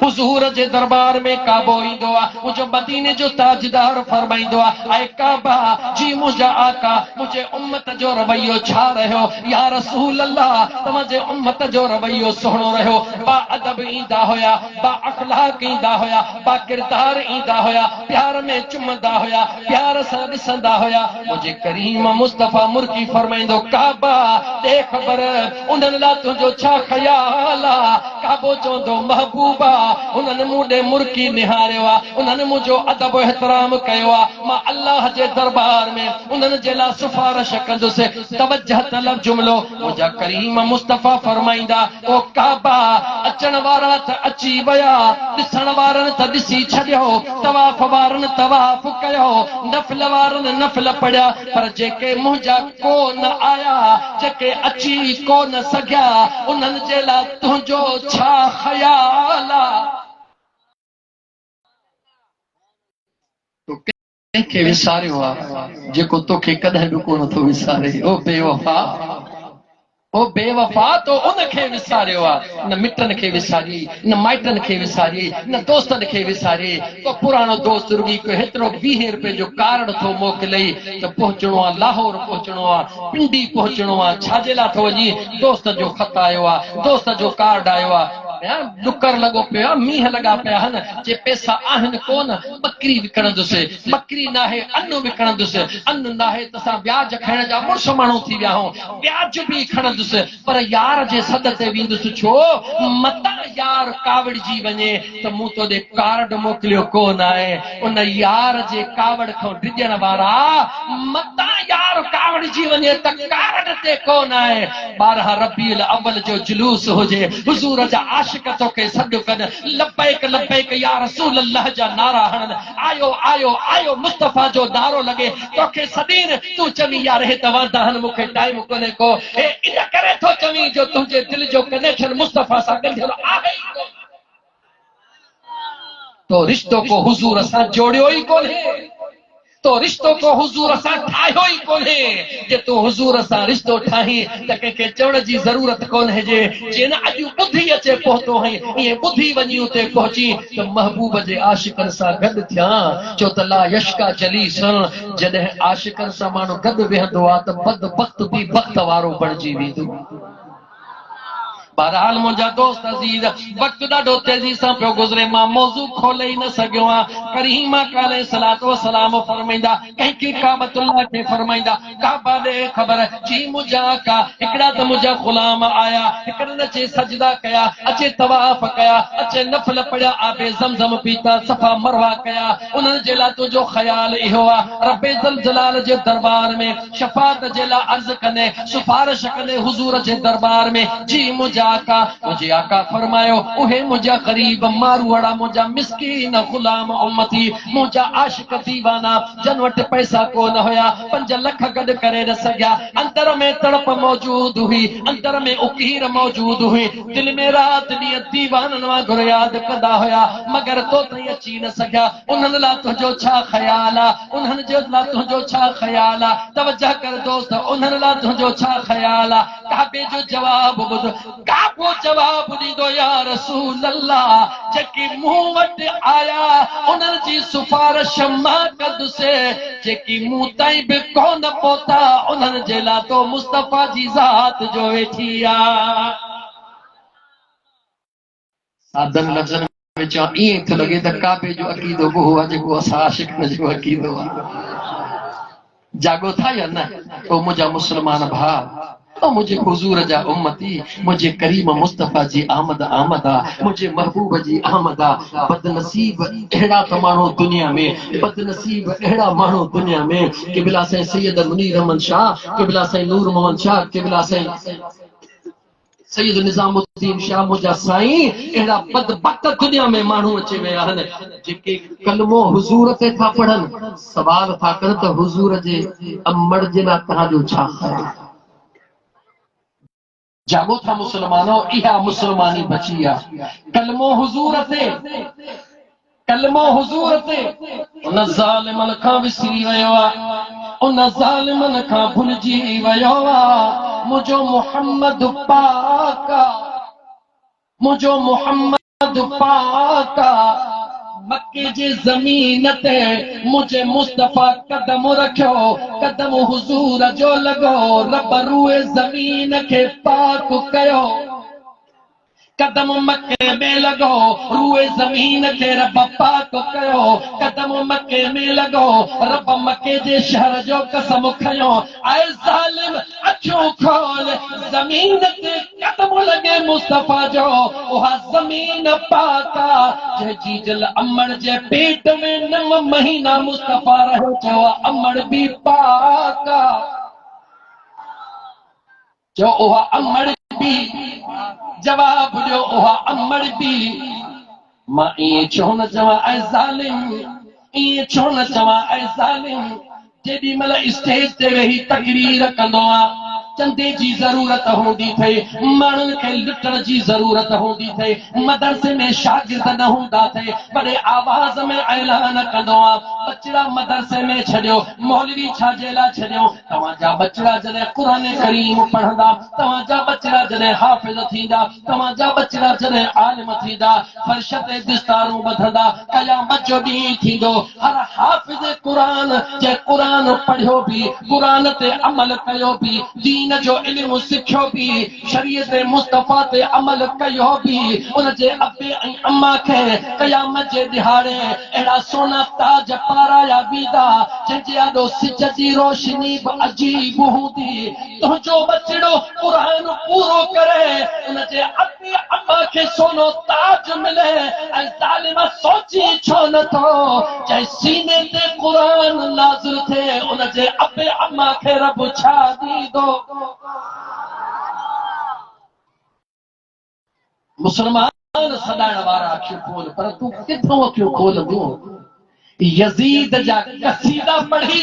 A: हुजूर जे दरबार में काबो ईंदो आहे मुंहिंजो मदीने जो ताजदार फरमाईंदो आहे ऐं काबा जी मुंहिंजा आका मुंहिंजे उम्मत जो रवैयो छा रहियो या रसूल अल्लाह तव्हांजे उम्मत जो रवैयो सुहिणो रहियो बा अदब ईंदा हुया बा अखलाक ईंदा हुया बा किरदार ईंदा हुया प्यार में चुमंदा हुया प्यार सां ॾिसंदा हुया मुंहिंजे करीम मुस्तफा मुर्की फरमाईंदो काबा दे ख़बर उन्हनि लाइ तुंहिंजो छा ख़याल आहे काबो चवंदो महबूबा उन्हनि मूं ॾे मुर्की निहारियो आहे उन्हनि मुंहिंजो अदब एहतराम कयो आहे मां अल्लाह जे दरबार में उन्हनि जे लाइ सिफारिश कंदुसि तवज्जह तलब जुमिलो मुंहिंजा करीम मुस्तफा फरमाईंदा ओ काबा अचण वारा त अची विया ॾिसण वारनि त ॾिसी छॾियो तवाफ़ वारनि तवाफ़ कयो नफ़िल वारनि नफ़िल पढ़िया पर जेके मुंहिंजा को न आया जेके अची को न सघिया उन्हनि जे लाइ तुंहिंजो छा ख़याल आहे तो कंहिंखे विसारियो आहे जेको तोखे कॾहिं बि कोन थो विसारे ओ बेवफा ओ बेवफा तो उनखे विसारियो आहे न मिटनि खे विसारी न माइटनि खे विसारी न दोस्तनि खे विसारी तो पुराणो दोस्त रुॻी को हेतिरो 20 रुपए जो कार्ड थो मोकिलई त पहुचणो आहे लाहौर पहुचणो आहे पिंडी पहुचणो आहे छाजे लाइ थो वञी दोस्त जो ख़त आयो आहे दोस्त जो कार्ड आयो आहे डुकर लॻो पियो आहे मींहं लॻा पिया आहिनि जे पैसा आहिनि कोन बकरी विकिणंदुसि बकरी नाहे अनु विकिणंदुसि अनु नाहे त असां ब्याज खाइण जा मुड़ुस माण्हू थी विया आहियूं ब्याज बि खणंदुसि पर यार जे सद ते वेंदुसि छो मतां यार कावड़जी वञे त मूं तोॾे कार्ड मोकिलियो कोन आहे उन यार जे कावड़ खां डिॼण वारा मतां यार कावड़जी वञे त कार्ड ते कोन आहे 12 रबीउल अव्वल जो जुलूस हुजे हुजूर जा आशिक तोखे सॾु कनि लबैक लबैक या रसूल अल्लाह जा नारा हणनि आयो आयो आयो मुस्तफा जो नारो लॻे तोखे सदीन तूं चवी यार हे तव्हां दहन मूंखे टाइम कोन्हे को हे इन करे थो चवी जो तुंहिंजे दिलि जो कनेक्शन मुस्तफा सां ॻंढियल आहे तो रिश्तो को हुजूर सां जोड़ियो ई कोन्हे तो रिश्तो को हुजूर सां ठाहियो ई कोन्हे जे तूं हुजूर सां रिश्तो ठाही त कंहिंखे चवण जी ज़रूरत कोन्हे जे न अॼु ॿुधी अचे पहुतो आहीं ईअं ॿुधी वञी उते पहुची त महबूब जे आशिकनि सां गॾु थियां छो त ला यश्का जलीस जॾहिं आशिकनि सां माण्हू गॾु वेहंदो आहे त बदबख्त बि बख़्त वारो बणिजी वेंदो बहरहाल मुंहिंजा दोस्त अज़ीज वक्त ॾाढो तेज़ी सां पियो गुज़रे मां मौज़ू खोले ई न सघियो आहियां। करीम अलैहिस्सलातु वस्सलाम फरमाईंदा कंहिंखे काबतुल्लाह खे फरमाईंदा काबा ॾे ख़बर जी मुंहिंजा आका हिकिड़ा त मुंहिंजा ग़ुलाम आया हिकिड़े अचे सजदा कया अचे तवाफ कया अचे नफ़ल पढ़िया आबे ज़मज़म पीता सफ़ा मरवा कया उन्हनि जे लाइ तुंहिंजो ख़्याल इहो आहे रब्बे ज़ल जलाल जे दरबार में शफ़ाअत जे लाइ अर्ज़ कंदे सिफारिश कंदे हुज़ूर जे दरबार में जी मुंहिंजा मुझे आका फरमायो उहे मुझा गरीब मारूअड़ा मुझा मिस्कीन गुलाम उम्मती मुझा आशिक दीवाना जन वट पैसा को न होया 5 लख गड करे न सघिया अंदर में तड़प मौजूद हुई अंदर में उकीर मौजूद हुई दिल में रात ॾींहुं दीवाननि वांगुरु यादि कंदा हुया मगर तो ताईं अची न सघिया उन्हनि लाइ तुंहिंजो छा ख़्याल आहे उन्हनि जे लाइ तुंहिंजो छा ख़्याल आहे तवजह कर दोस्त उन्हनि लाइ तुंहिंजो छा ख़्याल आहे काबे जो जवाब ॿुध काबो जवाब ॾींदो या रसूल अल्लाह जेके मूं वटि आया उन्हनि जी सिफारिश मां कंदुसि जेकी मूं ताईं बि कोन पहुता उन्हनि जे लाइ तो मुस्तफ़ा जी ज़ात जो वेठी आहे। सादन लफ़्ज़नि में चवां ईअं थो लॻे त काबे जो अक़ीदो बि हुआ जेको असां आशिक़नि जो अक़ीदो आहे। जागो था या न ओ मुंहिंजा मुस्लमान भाउ ओ मुझे हुजूर जा उम्मती मुझे करीम मुस्तफा जी आमद आमदा मुझे महबूब जी आमदा बदनसीब अहिड़ा त माण्हू दुनिया में बदनसीब अहिड़ा माण्हू दुनिया में क़िबला साईं सैयद मुनीर अहमद शाह क़िबला साईं नूर मोहम्मद शाह क़िबला साईं सैयद निजामुद्दीन शाह मुझा साईं अहिड़ा बदबख्त दुनिया में माण्हू अची विया आहिनि जेके कलमो हुजूर ते था पढ़नि सवाल था कनि त हुजूर जे अमड़ जे लाइ तव्हांजो छा ख़्याल आहे। जागो था मुसलमानो इहा मुसलमानी बची आहे कलमो हुजूर ते उन ज़ालिमनि खां विसरी वियो आहे उन ज़ालिमनि खां भुलिजी वियो आहे मुंहिंजो मोहम्मद पाक मुंहिंजो मोहम्मद पाक मक्के जी ज़मीन ते मुझे मुस्तफ़ा कदम रखियो कदम हुजूर जो लॻो रब रूए ज़मीन खे पाक कयो कदम मक्के में लगो रूए जमीन के रब पाक कयो कदम मक्के में लगो रब मक्के जे शहर जो कसम खयो आए ज़ालिम अखियूं खोल जमीन ते कदम लगे मुस्तफा जो उहा जमीन पाका जंहिंजी दिल अमड़ जे पेट में 9 महीना मुस्तफा रहे जो अमड़ भी पाका जो उहा अमड़ भी जवाब ॾियो उहा अमड़ भी मां ईअं छो न चवां ऐं ज़ालिम ईअं छो न चवां ऐं ज़ालिम जेॾी महिल स्टेज ते वेही तकरीर कंदो आहे चंदे जी ज़रूरत हूंदी थे माण्हुनि खे लुटण जी ज़रूरत हूंदी थे मदरसे में शागिर्द न हूंदा थे बड़े आवाज़ में ऐलान कंदो आहे बचड़ा मदरसे में छॾियो मौलवी छा जे लाइ छॾियो तव्हांजा बचड़ा जॾहिं क़ुरान करीम पढ़ंदा तव्हांजा बचड़ा जॾहिं हाफ़िज़ थींदा तव्हांजा बचड़ा जॾहिं आलिम थींदा फर्श ते दिस्तारूं ॿधंदा क़यामत जो ॾींहुं थींदो हर हाफ़िज़ क़ुरान जे क़ुरान पढ़ियो बि क़ुरान ते अमल कयो बि दीन जो इल्मु सिखियो बि शरीयत मुस्तफ़ा ते अमल कयो बि उन जे अबे ऐं अम्मा खे क़यामत जे ॾिहाड़े अहिड़ा सोना ताज पाराया वेंदा जंहिंजे आॾो सिज जी रोशनी बि अजीब हूंदी तुंहिंजो बचड़ो क़ुरान पूरो करे उन जे अबे अम्मा खे सोनो ताज मिले ऐं ज़ालिम सोची छो नथो जंहिं सीने ते क़ुरान नाज़िल थिए उन जे अबे अम्मा खे रब छा ॾींदो। मुसलमान सदाइण वारा अखियूं खोल पर तूं किथों अखियूं खोलंदो यज़ीद जा कसीदा पढ़ी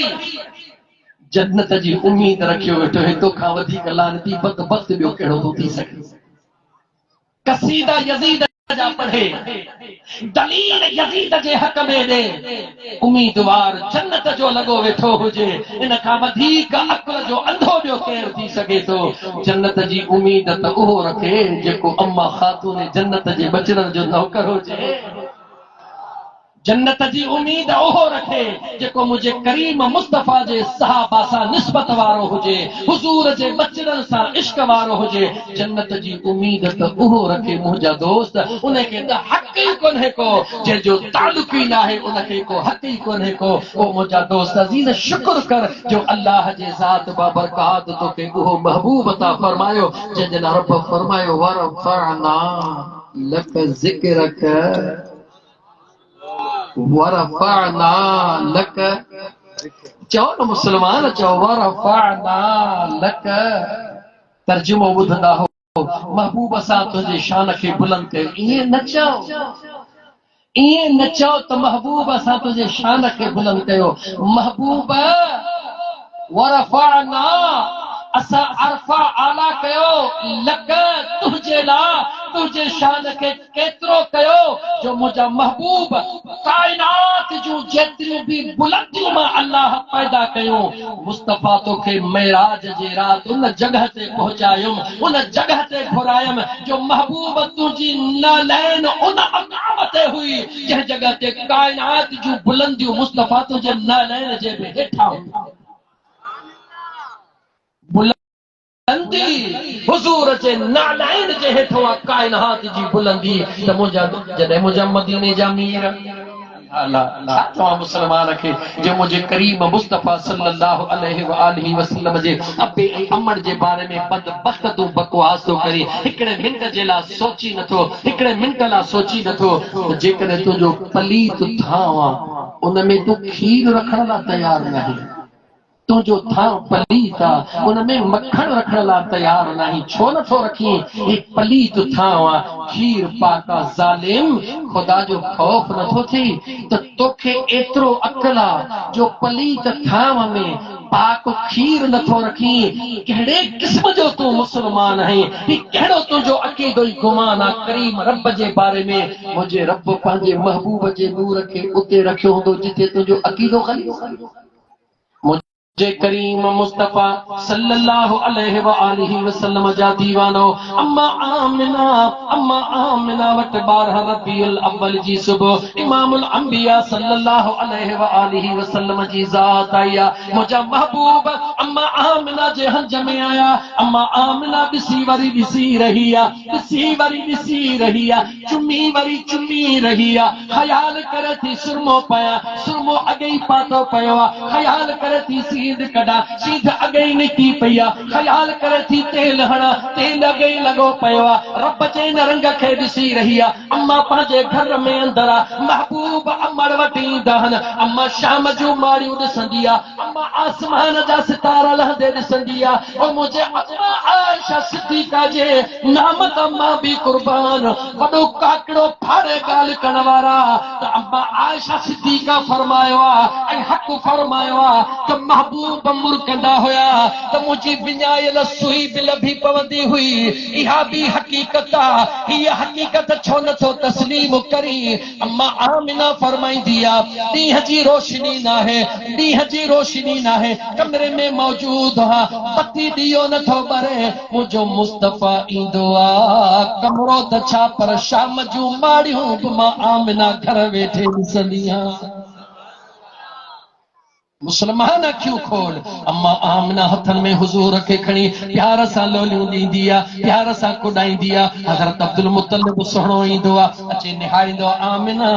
A: जन्नत जी उम्मीद रखियो वेठो है तोखां वधीक लानती बदबख्त ॿियो कहिड़ो थो थी सघे कसीदा यज़ीद जा पढ़े दलील यज़ीद जे हक़ में दे उम्मीदवार जन्नत जो लॻो वेठो हुजे इन खां वधीक अक़ल जो अंधो ॿियो केरु थी सघे थो जन्नत जी उम्मीद त उहो रखे जेको अम्मा ख़ातून जन्नत जे बचड़नि जो नौकर हुजे जन्नत जी उम्मीद ओहो रखे जेको मुझे करीम मुस्तफा जे सहाबा सा निस्बत वारो हुजे, हुजूर जे बचड़न सा इश्क वारो हुजे। जन्नत जी उम्मीद त ओहो रखे मुंहिंजा दोस्त, उनखे त हक़ ई कोन्हे को, जंहिंजो तालुक ई नाहे उनखे को हक़ ई कोन्हे को। ओ मुंहिंजा दोस्त अज़ीज़, शुक्र कर जो अल्लाह जे ज़ात बाबरकात तोखे उहो महबूब अता फरमायो, जंहिंजे लाइ रब फरमायो वरफ़अना लक ज़िक्रक वरफ़अना लक। चओ न मुसलमान, चओ वरफ़अना लक। तर्जुमो ॿुधंदा हो, महबूब असां तुंहिंजी शान खे बुलंद कयो। ईअं न चओ, ईअं न चओ त महबूब असां तुंहिंजी शान खे बुलंद कयो। महबूब वरफ़अना असां अरफ़ा आला कयो लक तुंहिंजे लाइ, तुंहिंजे शान खे केतिरो कयो जो मुंहिंजा महबूब काइनात जूं जेतिरियूं बि बुलंदियूं मां अल्लाह पैदा कयूं, मुस्तफा तोखे मेराज जे रात उन जगह ते पहुचायुमि, उन जगह ते घुरायमि जो महबूब तुंहिंजी नालैन उन मकाम ते हुई जंहिं जगह ते काइनात जूं बुलंदियूं मुस्तफा तुंहिंजे नालैन जे बि हेठां हुई। बुलंदी हुजूर जे नालैन जे हेठो काइनात जी बुलंदी। त मुंहिंजा जॾहिं मुंहिंजा मदीने जा मीर अल्लाह मुसलमान खे जो मुझे करीम मुस्तफा सल्लल्लाहु अलैहि व आलिहि वसल्लम जे अबे ऐं अमड़ जे बारे में बदबख्त तू बकवास तो करी, हिकड़े मिंट जे लाइ सोची नथो, हिकड़े मिंट लाइ सोची नथो त जेकॾहिं तुंहिंजो पलीत थांव उन में तूं खीर रखण लाइ तयार नहीं, तुझो थां पलीत आ उनमें मक्खन रखण लाइ तयार नहीं, छो नथो रखी? एक पलीत थां खीर पाका ज़ालिम, खुदा जो खौफ नथो थी त तोखे एतिरो अकल आ जो पलीत थां में पाक खीर नथो रखी? कहिड़े किस्म जो तू मुसलमान है? कहिड़ो तुंहिंजो अक़ीदो ई गुमान आ करीम रब जे बारे में? मुंहिंजे रब पंहिंजे महबूब जे नूर खे उते रखियो हूंदो जिथे तुंहिंजो अक़ीदो ख़ाली। जे करीम मुस्तफा सल्लल्लाहु अलैहि व आलिहि वसल्लम जा दीवानो अम्मा आमिना वट 12 रबीउल अव्वल जी सुबह इमामुल अंबिया सल्लल्लाहु अलैहि व आलिहि वसल्लम जी ज़ात आया। मुझा महबूब अम्मा आमिना जे हंज में आया। अम्मा आमिना बिसी वरी बिसी रही आ, बिसी वरी बिसी रही आ, चुमी वरी चुमी रही आ। ख्याल करे थी सुरमो पाया, सुरमो अगे ही पातो पयो आ। ख्याल करे थी सीध कड़ा, सीध अगे ही निकी पया। ख्याल करे थी तेल हणा, तेल अगे ही लगो पयो आ। रब जे न रंग खे ॾिसी रही आ। अम्मा पंहिंजे घर में अंदर आ, महबूब अमड़ वटि ईंदा आहिनि। अम्मा शाम जूं माड़ियूं ॾिसंदी आ, अम्मा आसमान जा सितारा लहंदे ॾिसंदी आ। और मुझे अम्मा आयशा सिद्दीका जे नाम त मां बि कुर्बान, वॾो काकड़ो फाड़े ॻाल्हि करण वारा त अम्मा आयशा सिद्दीका फरमायो आ ऐं हक़ फरमायो आ त महबूब मुरकंदा हुया त मुंहिंजी विञायल सुई बि लभी पवंदी हुई। इहा बि हक़ीक़त आ, हीअ हक़ीक़त छो नथो तस्लीम करी? अम्मा आमिना फरमाईंदी आ ॾींहं जी रोशनी नाहे, ॾींहं जी रोशनी नाहे, कमरे में मौजूद हा, बत्ती ॾियो नथो ॿरे, मुंहिंजो मुस्तफा ईंदो आ। कमरो त छा पर शाम जूं माड़ियूं बि मां आमिना घर वेठे ॾिसंदी आहियां। मुसलमान अखियूं खोल। अम्मा आमिना हथन में हुजूर के खणी प्यार सां लोलियूं ॾींदी आ, प्यार सां कुॾाईंदी आ। हज़रत अब्दुल मुत्तलिब सुहिणो ईंदो आ, अचे निहारींदो आमिना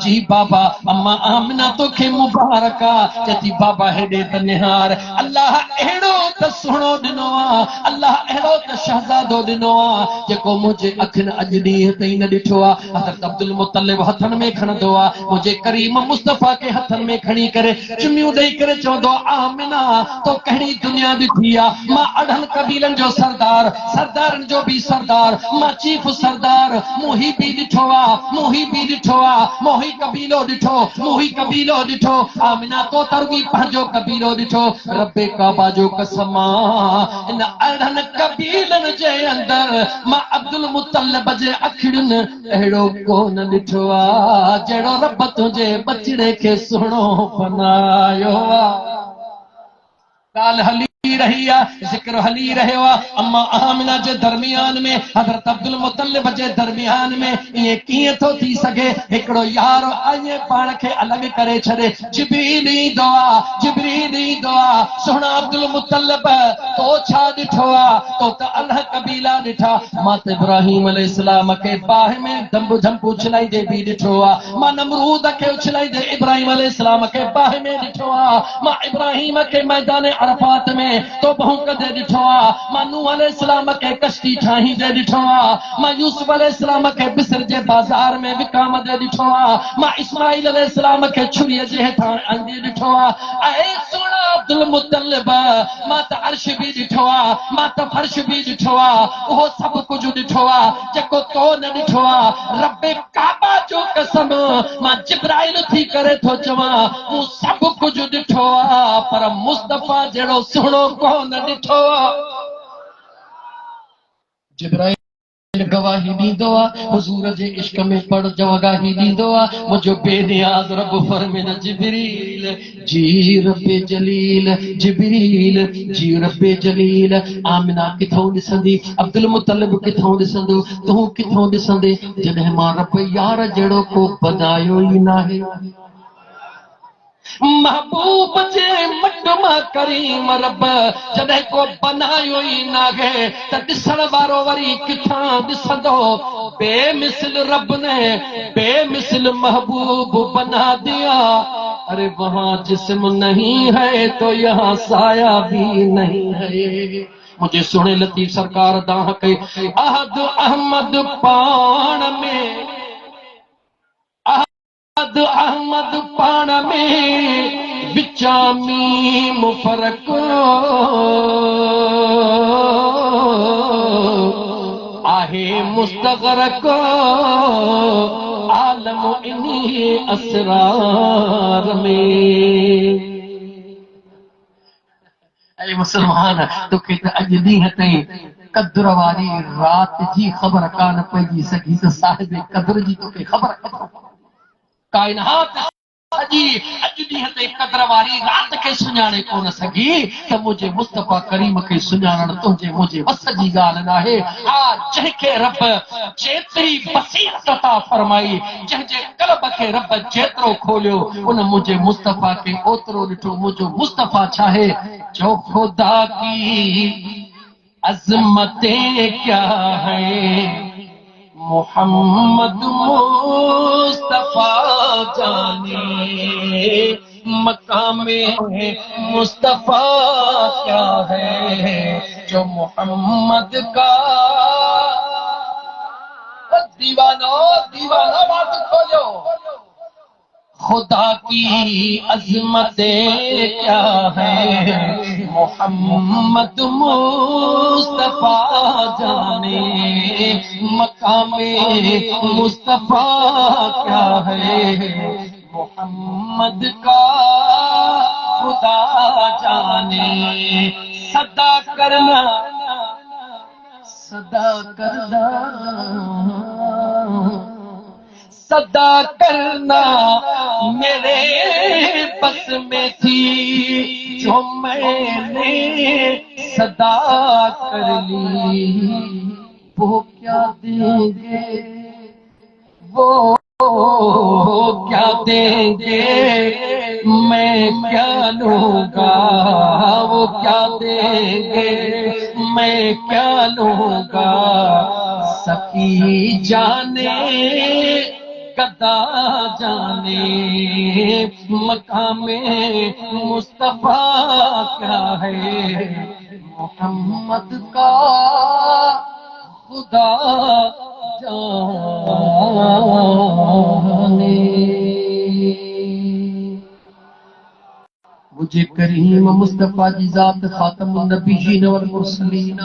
A: जी बाबा। अम्मा आमिना तोखे मुबारक आ, चती बाबा हेॾे त निहार। अल्लाह अहिड़ो त सुहिणो ॾिनो आ, अल्लाह अहिड़ो त शहज़ादो ॾिनो आ जेको मुंहिंजे अखियुनि अॼु ॾींहं ताईं न ॾिठो आ। हज़रत अब्दुल मुत्तलिब हथन में खणंदो आ, मुंहिंजे करीम मुस्तफा के हथन में खणी करे चुमियूं ॾेई करे चवंदो आमिना तो कहिड़ी दुनिया ॾिठी आ? मां अढ़नि कबीलनि जो सरदार, सरदारनि जो बि सरदार, मां चीफ सरदार, मूं ही बि ॾिठो आ, मूं ही बि ॾिठो आ, मूं ही कबीलो ॾिठो, मूं ही कबीलो ॾिठो। आमिना तो तरुगी पंहिंजो कबीलो ॾिठो। रब्बे काबा जो कसम आ, इन अढ़नि कबीलनि जे अंदरि मां अब्दुल मुत्तलिब जे अखियुनि अहिड़ो कोन ॾिठो आ जहिड़ो रब तुंहिंजे बचड़े खे सुहिणो बनायो आ। ॻाल्हि हली हली रही है, जिक्र हली रहे हुआ। अम्मा आमिना जे दरमियान में, हजरत अब्दुल मुतल्लिब जे दरमियान में, ये कीअं थो थी सघे? हिकिड़ो यार आए पाण खे अलॻि करे छॾे। जिब्रील ईंदो आहे, जिब्रील ईंदो आहे, सुहिणा अब्दुल मुतल्लिब तो छा ॾिठो आहे? तो त अल्लाह कबीला ॾिठा। मां त इब्राहिम अलैहिस्सलाम खे बाहि में दंब झंप उछलाईंदे बि ॾिठो आहे। मां नमरूद खे उछलाईंदे इब्राहिम अलैहिस्सलाम खे बाहि में ॾिठो आहे। मां इब्राहिम खे मैदान अरफात में तौबहूं कंदे ॾिठो आहे। मां नूह अलैहिस्सलाम खे कश्ती ठाहींदे ॾिठो आहे। मां यूसुफ अलैहिस्सलाम खे मिस्र जे बाज़ार में विकामंदे ॾिठो आहे। मां इस्माइल अलैहिस्सलाम खे छुरीअ जे हेठां आंदे ॾिठो आहे। ऐं सुहिणा अब्दुल मुतल्लिब, मां त अर्श बि ॾिठो आहे, मां त फर्श बि ॾिठो आहे। उहो सभु कुझु ॾिठो आहे जेको तो न ॾिठो आहे। रब्बे काबा जो कसम, मां जिब्राइल थी करे थो चवां, मूं सभु कुझु ॾिठो आहे, पर मुस्तफ़ा जहिड़ो सुहिणो कोन ॾिठो आहे। जिब्राइल गवाही ॾींदो आहे, हुज़ूर जे इश्क में पढ़ गवाही ॾींदो आहे। मुंहिंजो बेनियाज़ रब फरमाए जिब्रील जी रब्बे जलील, जिब्रील जी रब्बे जलील। आमिना किथों ॾिसंदी, अब्दुल मुतल्लिब किथों ॾिसंदो, तूं किथों ॾिसंदे? जॾहिं मां रब यार जहिड़ो को बनायो ई नाहे। महबूब जे मट मां करीम रब जॾहिं को बनायो ई नाहे, त ॾिसण वारो वरी किथां ॾिसंदो? बेमिसल रब ने बेमिसल महबूब बना दिया। अरे वहां जिस्म नहीं है तो यहाँ साया भी नहीं है। मुझे सुने लतीफ सरकार दाह कई, अहद अहमद पाण में, अहद अहमद पाण में विचामी मुफरक आहे मुस्तगरक आलम इन्ही असरार में। अरे मुसलमान, तोखे त अॼु ॾींहं ताईं कदुर वारी रात जी ख़बर कान पइजी सघी, त साहिब कदुर जी तोखे ख़बर किथां? काइनात सॼी अॼु ॾींहं ताईं कदुर वारी रात खे सुञाणे कोन सघी, त मुंहिंजे मुस्तफ़ा करीम खे सुञाणण तुंहिंजे मुंहिंजे वस जी ॻाल्हि नाहे। हा, जंहिंखे रब जेतिरी बसीरत अता फरमाई, जंहिंजे क़ल्ब खे रब जेतिरो खोलियो, उन मुंहिंजे मुस्तफ़ा खे ओतिरो ॾिठो। मुंहिंजो मुस्तफ़ा छाहे? जो खुदा की अज़मतें क्या है, मोहम्मद मुस्तफा जाने, मकामे मुस्तफा क्या है, जो मोहम्मद का। दीवानो दीवाना बात खोलो, खुदा की अज़मतें क्या है, मोहम्मद मुस्तफा जाने, मकामे मुस्तफा क्या है, मोहम्मद का खुदा जाने। सदा करना, सदा करना, सदा करना मेरे बस में थी, जो मैंने सदा कर ली। वो क्या देंगे, वो क्या देंगे, मैं क्या लूंगा, वो क्या देंगे, मैं क्या लूंगा। सखी जाने गदा जाने, मकामे मुस्तफा क्या है, मोहम्मद का खुदा जाने। मुझे करीम मुस्तफा जी ज़ात खातमुन नबीयीन वल मुरसलीन।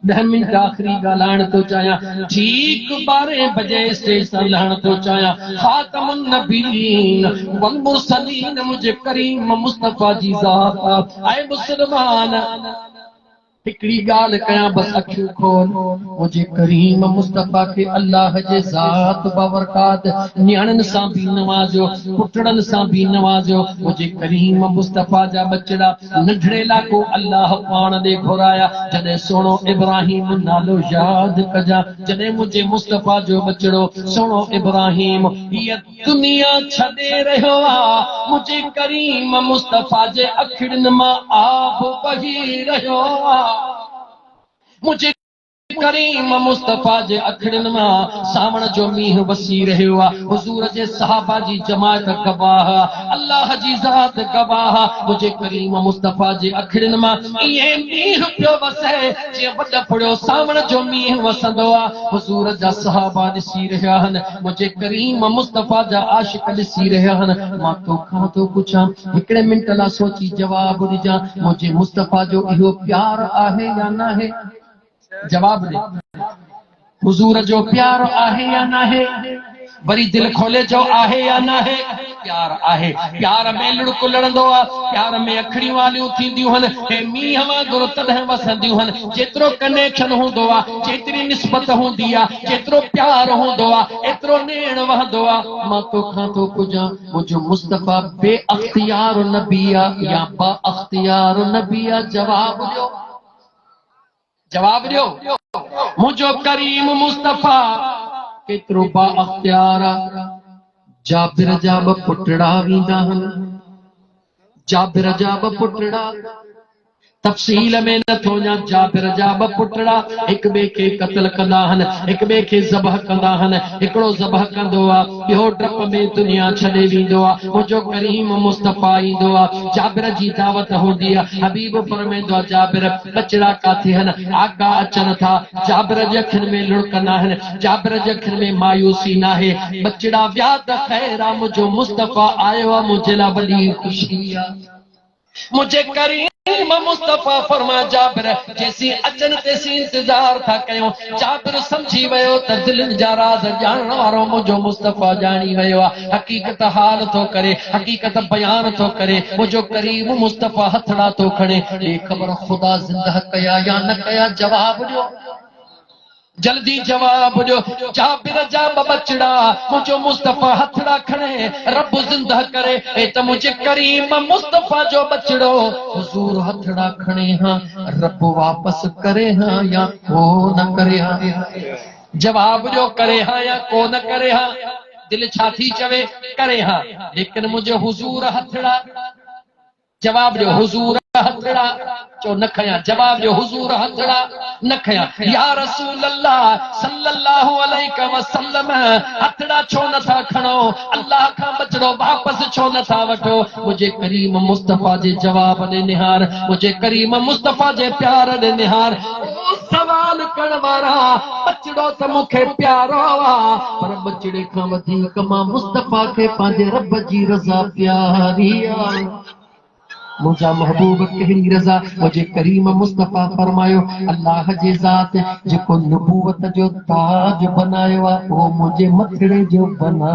A: 10 मिनट आखिरी ॻाल्हाइण थो चाहियां, ठीक 12 बजे स्टेज सां लहण थो चाहियां। खातमुन नबीयीन वल मुरसलीन मुझे करीम मुस्तफा जी ज़ात। ऐ मुसलमान, हिकड़ी गाल कया बस अखियूं खोल मुझे करीम मुस्तफा के अल्लाह जे ज़ात बावरकात न्याणन सां भी नवाजो पुटड़न सां भी नवाजो मुझे करीम मुस्तफा जा बचड़ा नंढड़े लाको अल्लाह पाण दे घुराया जॾहिं सोनो इब्राहिम नालो याद कजा जॾहिं मुझे मुस्तफा जो बचड़ो सोनो इब्राहिम ये दुनिया छॾे रहियो आ मुझे करीम मुस्तफा जे अखिड़न मां आब बही रहियो आ मुझे करीम मुस्तफा जे अखड़न मां सावण जो मींह वसी रहियो आ हुजूर जे सहाबा जी जमात गवाह अल्लाह जी ज़ात गवाह मुझे करीम मुस्तफा जे अखड़न मां इहे मींह पियो वसे जे वॾ फुड़ियो सावण जो मींह वसंदो आ हुजूर जा सहाबा ॾिसी रहिया आहिनि मुझे करीम मुस्तफा जा आशिक ॾिसी रहिया आहिनि मां तोखां थो पुछां हिकिड़े मिंट लाइ सोची जवाब ॾिजां मुझे मुस्तफा जो इहो प्यार आहे या न आहे जवाब दे हुजूर जो प्यार आहे या ना है वरी दिल खोले जो आहे या ना है प्यार आहे प्यार में लुड़को लड़ंदो आ प्यार में अखड़ी वालियूं थींदियूं हन हे मींह वांगुरु तॾहिं वसंदियूं हन जेतिरो कनेक्शन हूंदो आ जेतिरी निस्बत हूंदी आ जेतिरो प्यार हूंदो आ एतिरो नेण वहंदो आ मां तोखां थो पुछां मुंहिंजो मुस्तफा बे अख्तियार नबी आ या बा अख्तियार नबी आ जवाब दियो मुझो करीम मुस्तफा केतिरो बा अख्तियार आ जाबिर जा ब पुटड़ा वींदा हन जाबिर जा ब पुटड़ा तफसील में न थो वञा जाबिर जा ब पुटड़ा हिक ॿिए खे क़त्ल कंदा हन हिक ॿिए खे ज़बह कंदा हन हिकिड़ो ज़बह कंदो आ ॿियो डप में दुनिया छॾे वेंदो आ मुंहिंजो करीम मुस्तफा ईंदो आ जाबिर जी दावत हूंदी आ हबीब फरमाईंदो आ जाबिर बचड़ा काथे हन आका अचनि था जाबिर जे अखियुनि में लुड़क न आहिनि जाबिर जे अखियुनि में मायूसी न आहे बचड़ा विया त ख़ैर आ मुंहिंजो मुस्तफा आयो आ मुंहिंजे लाइ वॾी ख़ुशी आ मुझे करीम मुस्तफा फरमा जाबिर जैसी अचन तेसी इंतजार था कयो जाबिर समझी वयो त दिलनि जा राज ॼाणण वारो मुंहिंजो मुस्तफा ॼाणी वयो आहे हक़ीक़त हाल थो करे हक़ीक़त बयान थो करे मुंहिंजो करीम मुस्तफा हथड़ा थो खणे हे ख़बर खुदा ज़िंदा कया या न कया जवाब ॾियो जल्दी जवाब दो जाबिर जा बचड़ा मुझो मुस्तफा हथड़ा खणे रब जिंदा करे ए त मुझे करीम मुस्तफा जो बचड़ो हुजूर हथड़ा खणे हां रब वापस करे हां या को न करे हां जवाब जो करे हां या को न करे हां दिल छा थी चवे करे हां लेकिन मुझे हुजूर हथड़ा जवाब जो हुजूर हथड़ा चो न खया जवाब जो हुजूर हथड़ा न खया या रसूल अल्लाह सल्लल्लाहु अलैहि वसल्लम हथड़ा छो न था खणो अल्लाह का बचड़ो वापस छो न था वठो मुझे करीम मुस्तफा जे जवाब दे निहार मुझे करीम मुस्तफा जे प्यार दे निहार सवाल करण वारा बचड़ो त मूंखे प्यारो आ पर बचड़े खां वधीक मां मुस्तफा खे पंहिंजे रब जी रज़ा प्यारी आ मुझा महबूब कहिड़ी रज़ा मुझे करीम मुस्तफा फरमायो अल्लाह जी ज़ात जेको नबूवत जो ताज बनायो आहे वो मुझे मथड़े जो बना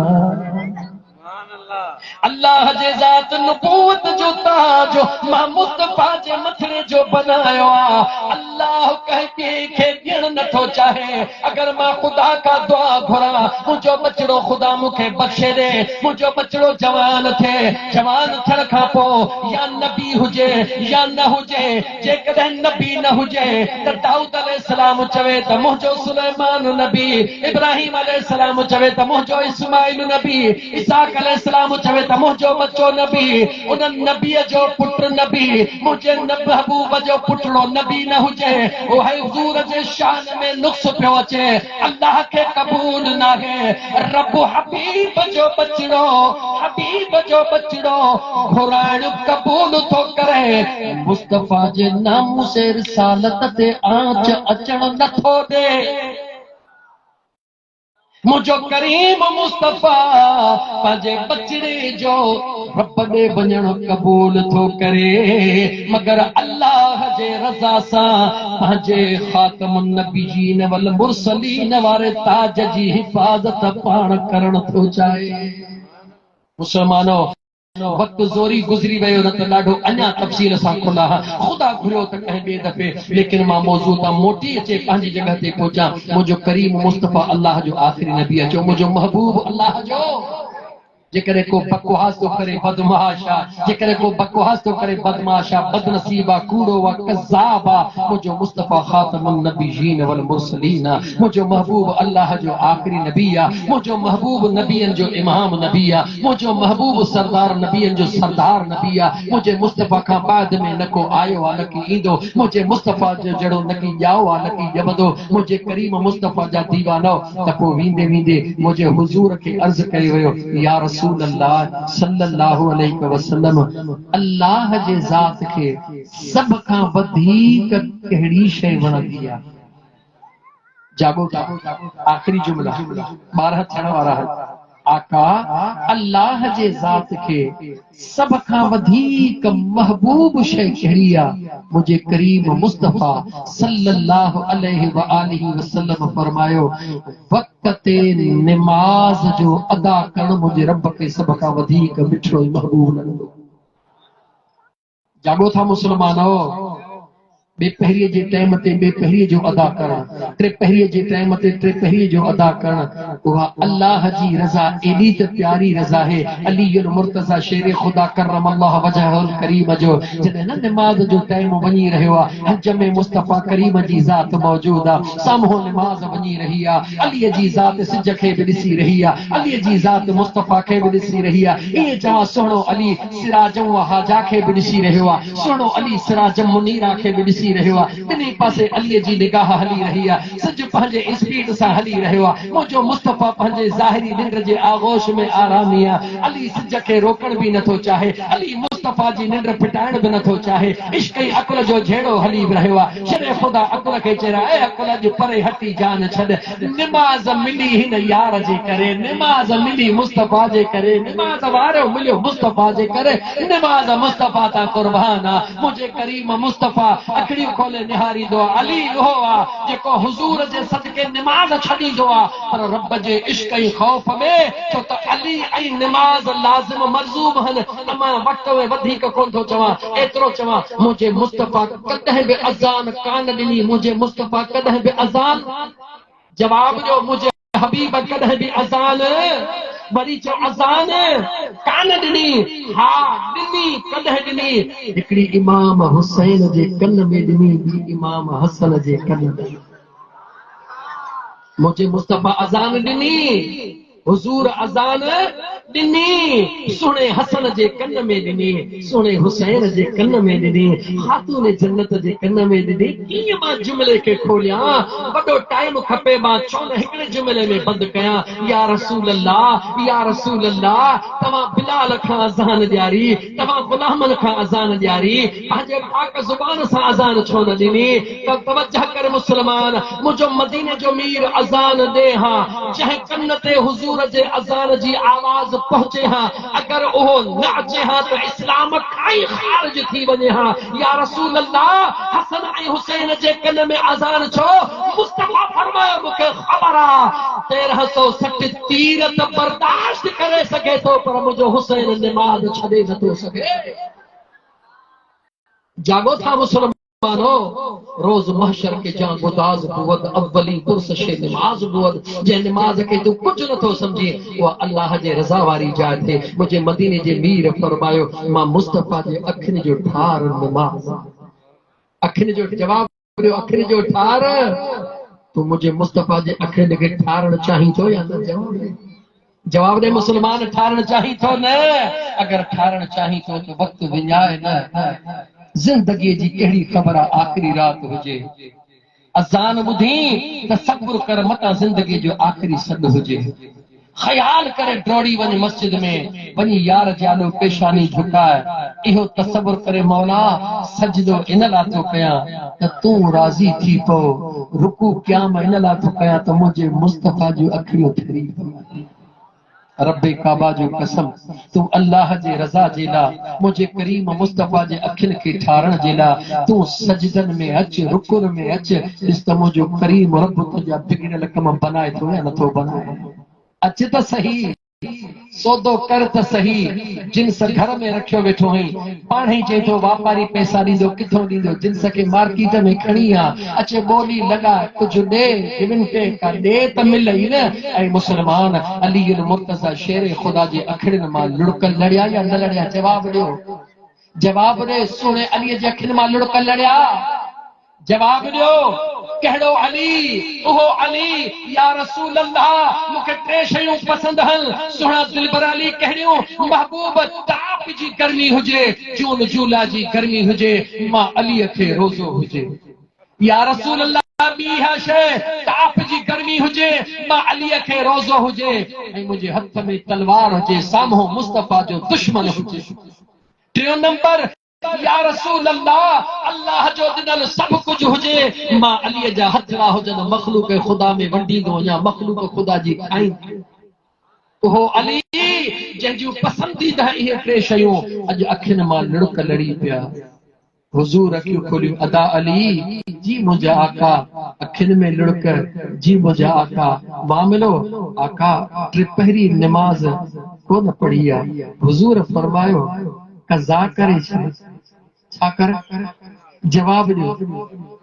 A: अल्लाह जे ज़ात नबूवत जो ताज मां मुस्तफा जे मथड़े जो बनायो आहे अल्लाह कंहिंखे खे ॾियण नथो चाहे अगर मां खुदा का दुआ घुरा मुंहिंजो बचड़ो खुदा मूंखे बख़्शे दे मुंहिंजो बचड़ो जवान थिए जवान थियण खां पोइ या नबी हुजे या न हुजे जेकॾहिं नबी न हुजे त दाऊद अलैहिस्सलाम चवे त मुंहिंजो सुलेमान नबी इब्राहिम अलैहिस्सलाम चवे त मुंहिंजो इस्माइल नबी इसहाक अलैहिस्सलाम चवे त मुंहिंजो बच्चो नबी उन नबीअ जो पुट नबी मुंहिंजे महबूब जो पुटड़ो नबी न हुजे ओ हुजूर जे शान में नुक्स पियो अचे अल्लाह खे क़बूल न आहे रब हबीब जो बचड़ो घुराइण क़बूल थो करे मुस्तफा जे नाम से रिसालत ते आंच अचण नथो ॾे मुझो करीम मुस्तफा पंहिंजे बचड़े जो रब ॾे वञण क़बूल थो करे मगर अल्लाह जे रज़ा सां पंहिंजे ख़ातमुन नबीयीन वल मुरसलीन वारे ताज जी हिफ़ाज़त पाण करण थो चाहे मुसलमानो वक्त जोरी गुजरी वियो न त ॾाढो अञा तफ़सील सां खुला ख़ुदा घुरियो त कंहिं ॿिए दफ़े, लेकिन मां मौज़ू तां मोटी अचे पंहिंजी जॻह ते पहुचां। मुंहिंजो करीम मुस्तफ़ा अल्लाह जो आख़िरी नबी अचो, मुंहिंजो महबूब अल्लाह जो। जेकॾहिं को बकवास तो करे बदमाशा, जेकॾहिं को बकवास तो करे बदमाशा, बदनसीबा, कूड़ो व कज़ाबा, मुझो मुस्तफ़ा खातमुन नबिय्यीन वल मुरसलीन, मुझो महबूब अल्लाह जो आखिरी नबी आ, मुझो महबूब नबियन जो इमाम नबी आ, मुझो महबूब सरदार नबियन जो सरदार नबी आ। मुझे मुस्तफ़ा खां बाद में न को आयो आ न की ईंदो, मुझे मुस्तफ़ा जो जड़ो न की ॼाओ आ न की ॼमंदो। मुझे करीम मुस्तफ़ा जा दीवानो त पोइ वींदे वींदे मुझे हुजूर खे अर्ज़ कयो वियो, या रसूल अल्लाह सल्लल्लाहु अलैहि वसल्लम, अल्लाह जे ज़ात खे सब खां वधीक कहिड़ी शइ वणंदी आहे? जागो था, आखिरी जुमला 12 थियण वारा है। आका अल्लाह जे ज़ात खे सब खां वधीक महबूब शइ कहिड़ी आहे? मुझे करीम मुस्तफ़ा सल्लल्लाहु अलैहि व आलिहि वसल्लम फरमायो, वक्त ते नमाज जो अदा करण मुझे रब के सब खां वधीक मिठो महबूब लॻंदो। जागो था मुसलमानो, बे पहरिए जे टाइम ते बे पहरिए जो अदा करण, टे पहरिए जे टाइम ते टे पहरिए जो अदा करण, उहा अल्लाह जी रज़ा एॾी त प्यारी रज़ा है। अली मुर्तज़ा शेर खुदा करम अल्लाह वजहुल करीम जो जॾहिं न नमाज जो टाइम वञी रहियो आहे, हज में मुस्तफ़ा करीम जी ज़ात मौजूद आहे, साम्हूं नमाज वञी रही आहे, अली जी ज़ात सिज खे बि ॾिसी रही आहे, अली जी ज़ात मुस्तफ़ा खे बि ॾिसी रही आहे। ईअं चवां सुहिणो अली सिराज हाजा खे बि ॾिसी रहियो आहे, सुहिणो अली सिराज मुनीरा खे बि ॾिसी रहियो आहे। ॿिन्ही पासे अलीअ जी निगाह हली रही आहे, सिज पंहिंजे स्पीड सां हली रहियो आहे। मुंहिंजो मुस्तफ़ा पंहिंजे ज़ाहिरी निंड जे आगोश में आरामी आहे। अली सिज खे रोकण बि नथो चाहे, अली मुस्तफ़ा जी निंड फिटाइण बि नथो चाहे। इश्क ई अकुल जो झेड़ो हली रहियो आहे। शरे ख़ुदा अकुल खे चेरा, ए अकुल अॼु परे हटी जान छॾ। निमाज़ मिली हिन यार जे करे, निमाज़ मिली मुस्तफ़ा जे करे, निमाज़ वारो मिलियो मुस्तफ़ा जे करे, निमाज़ मुस्तफ़ा तां कुर्बान आहे। मुंहिंजे करीम मुस्तफ़ा अखड़ियूं खोले निहारींदो आहे। अली उहो आहे जेको हुज़ूर जे सदके निमाज़ छॾींदो आहे, पर रब जे इश्क ऐं ख़ौफ़ में, छो त अली ऐं निमाज़ लाज़िम मलज़ूम आहिनि। मां वक़्त में वधीक कोन थो चवां, एतिरो चवां, मुंहिंजे मुस्तफ़ा कॾहिं बि अज़ान कान ॾिनी, मुंहिंजे मुस्तफ़ा कॾहिं बि अज़ान, जवाब ॾियो, मुंहिंजे हबीब कॾहिं बि अज़ान, वरी चओ अज़ान कान ॾिनी? हा ॾिनी, कॾहिं ॾिनी? हिकिड़ी इमाम हुसैन जे कन में ॾिनी, ॿी इमाम हसन जे कन में। मुझे मुस्तफ़ा अज़ान ॾिनी, हुज़ूर अज़ान ॾिनी, सुहिणे हसन जे कन में ॾिनी, सुहिणे हुसैन जे कन में ॾिनी, ख़ातून जन्नत जे कन में ॾिनी। कीअं मां जुमिले खे खोलियां? वॾो टाइम खपे, मां छो न हिकिड़े जुमिले में बंदि कयां। या रसूल अल्लाह, या रसूल अल्लाह, तव्हां बिलाल खां अज़ान ॾियारी, तव्हां गुलामनि खां अज़ान ॾियारी, पंहिंजे पाक ज़ुबान सां अज़ान छो न ॾिनी? त तवज्जो कर मुस्लमान, मुंहिंजो मदीने जो मीर अज़ान ॾे हा, जंहिं कन ते हुज़ूर जे अज़ान जी आवाज़ पहुचे हा, अगर उहो न अचे हा त इस्लाम खां ई ख़ारिज थी वञे हा। या रसूल अल्लाह, हसन ऐं हुसैन जे कन में अज़ान छो? मुस्तफ़ा फरमायो, मूंखे ख़बर आहे 1360 तीर त बर्दाश्त करे सघे थो, पर मुंहिंजो हुसैन निमाज़ छॾे नथो सघे। जागो था मुसलमानो, रोज महशर के जहां गुदाज बुवद अव्वली पुरसश नमाज बुवद, जंहिं निमाज खे तू कुछ नथो समझी, उहा अल्लाह जे रज़ा वारी जाइ ते। मुझे मदीने जे मीर फरमायो, मां मुस्तफ़ा जे अखियुनि जो ठार नमाज, अखियुनि जो जवाब ॾियो, अखियुनि जो ठार। तू मुझे मुस्तफ़ा जे अखियुनि खे ठारण चाहीं थो या न? जवाब दे, जवाब दे मुसलमान, ठारण चाहीं थो न? अगर ठारण चाहीं थो तो वक्त विञाए न। जिंदगी जी कहिड़ी ख़बर आहे आख़िरी रात हुजे, अज़ान ॿुधी त सब्र कर मता जिंदगी जो आख़िरी सॾु हुजे। ख़याल करे डोड़ी वञ मस्जिद में, वञी यार जानो पेशानी झुकाए, इहो तसव्वुर करे मौला सजदो इन लाइ थो कयां त तूं राज़ी थी पओ, रुकू क़याम इन लाइ थो कयां त मुंहिंजे मुस्तफ़ा जूं अखियूं ठरी पवनि। रब्बे काबा जो कसम, तू अल्लाह जे रज़ा जे लाइ, मुझे करीम मुस्तफ़ा जे अखियुनि खे ठारण जे लाइ तू सजदन में अच, रुकुन में अच। ॾिस त मुंहिंजो करीम रब तुंहिंजा बिगड़ियल कम बनाए थो या नथो बनाए? अच त सही। सौदो कर त सही जिन्स घर में रखियो वेठो हई पाण ही चए थो वापारी पैसा ॾींदो किथों ॾींदो जिन्स खे मार्केट में खणी आ अचे ॿोली लॻा कुझु ॾे ॿिन्हिनि खे का ॾे त मिलई न। ऐं मुस्लमान अली मुर्तज़ा शेर ख़ुदा जे अखियुनि मां लुड़क लड़िया या न लड़िया? जवाब ॾियो, जवाब ॾे। सुहिणे अलीअ जे अखियुनि मां लुड़क लड़िया? जवाब ॾियो। कहिड़ो अली? उहो अली या रसूल अल्लाह मूंखे टे शयूं पसंदि हल सुहिणा दिलबर अली कहिड़ियूं? महबूब ताप जी गर्मी हुजे, जून जूला जी गर्मी हुजे, मां अलीअ खे रोज़ो हुजे। या रसूल अल्लाह ॿी हा शइ ताप जी गर्मी हुजे, मां अलीअ खे रोज़ो हुजे ऐं मुंहिंजे हथ में तलवार हुजे, साम्हूं मुस्तफ़ा जो दुश्मन हुजे। टियों नंबर या रसूल अल्लाह अल्लाह जो ॾिनल सभु कुझु हुजे, मां अलीअ जा हथड़ा हुजनि, मखलूक ख़ुदा में वंडींदो या मखलूक ख़ुदा जी खाईंदो। उहो अली जंहिंजूं पसंदीदा इहे टे शयूं अॼु अखियुनि मां लुड़क लड़ी पिया। हुजूर अखियूं खोलियूं, अदा अली जी मुंहिंजा आका, अखियुनि में लुड़क जी मुंहिंजा आका। मामिलो आका टे पहिरीं नमाज़ कोन पढ़ी आहे। हुजूर फरमायो कज़ा करे छा कर? जवाब ॾियो।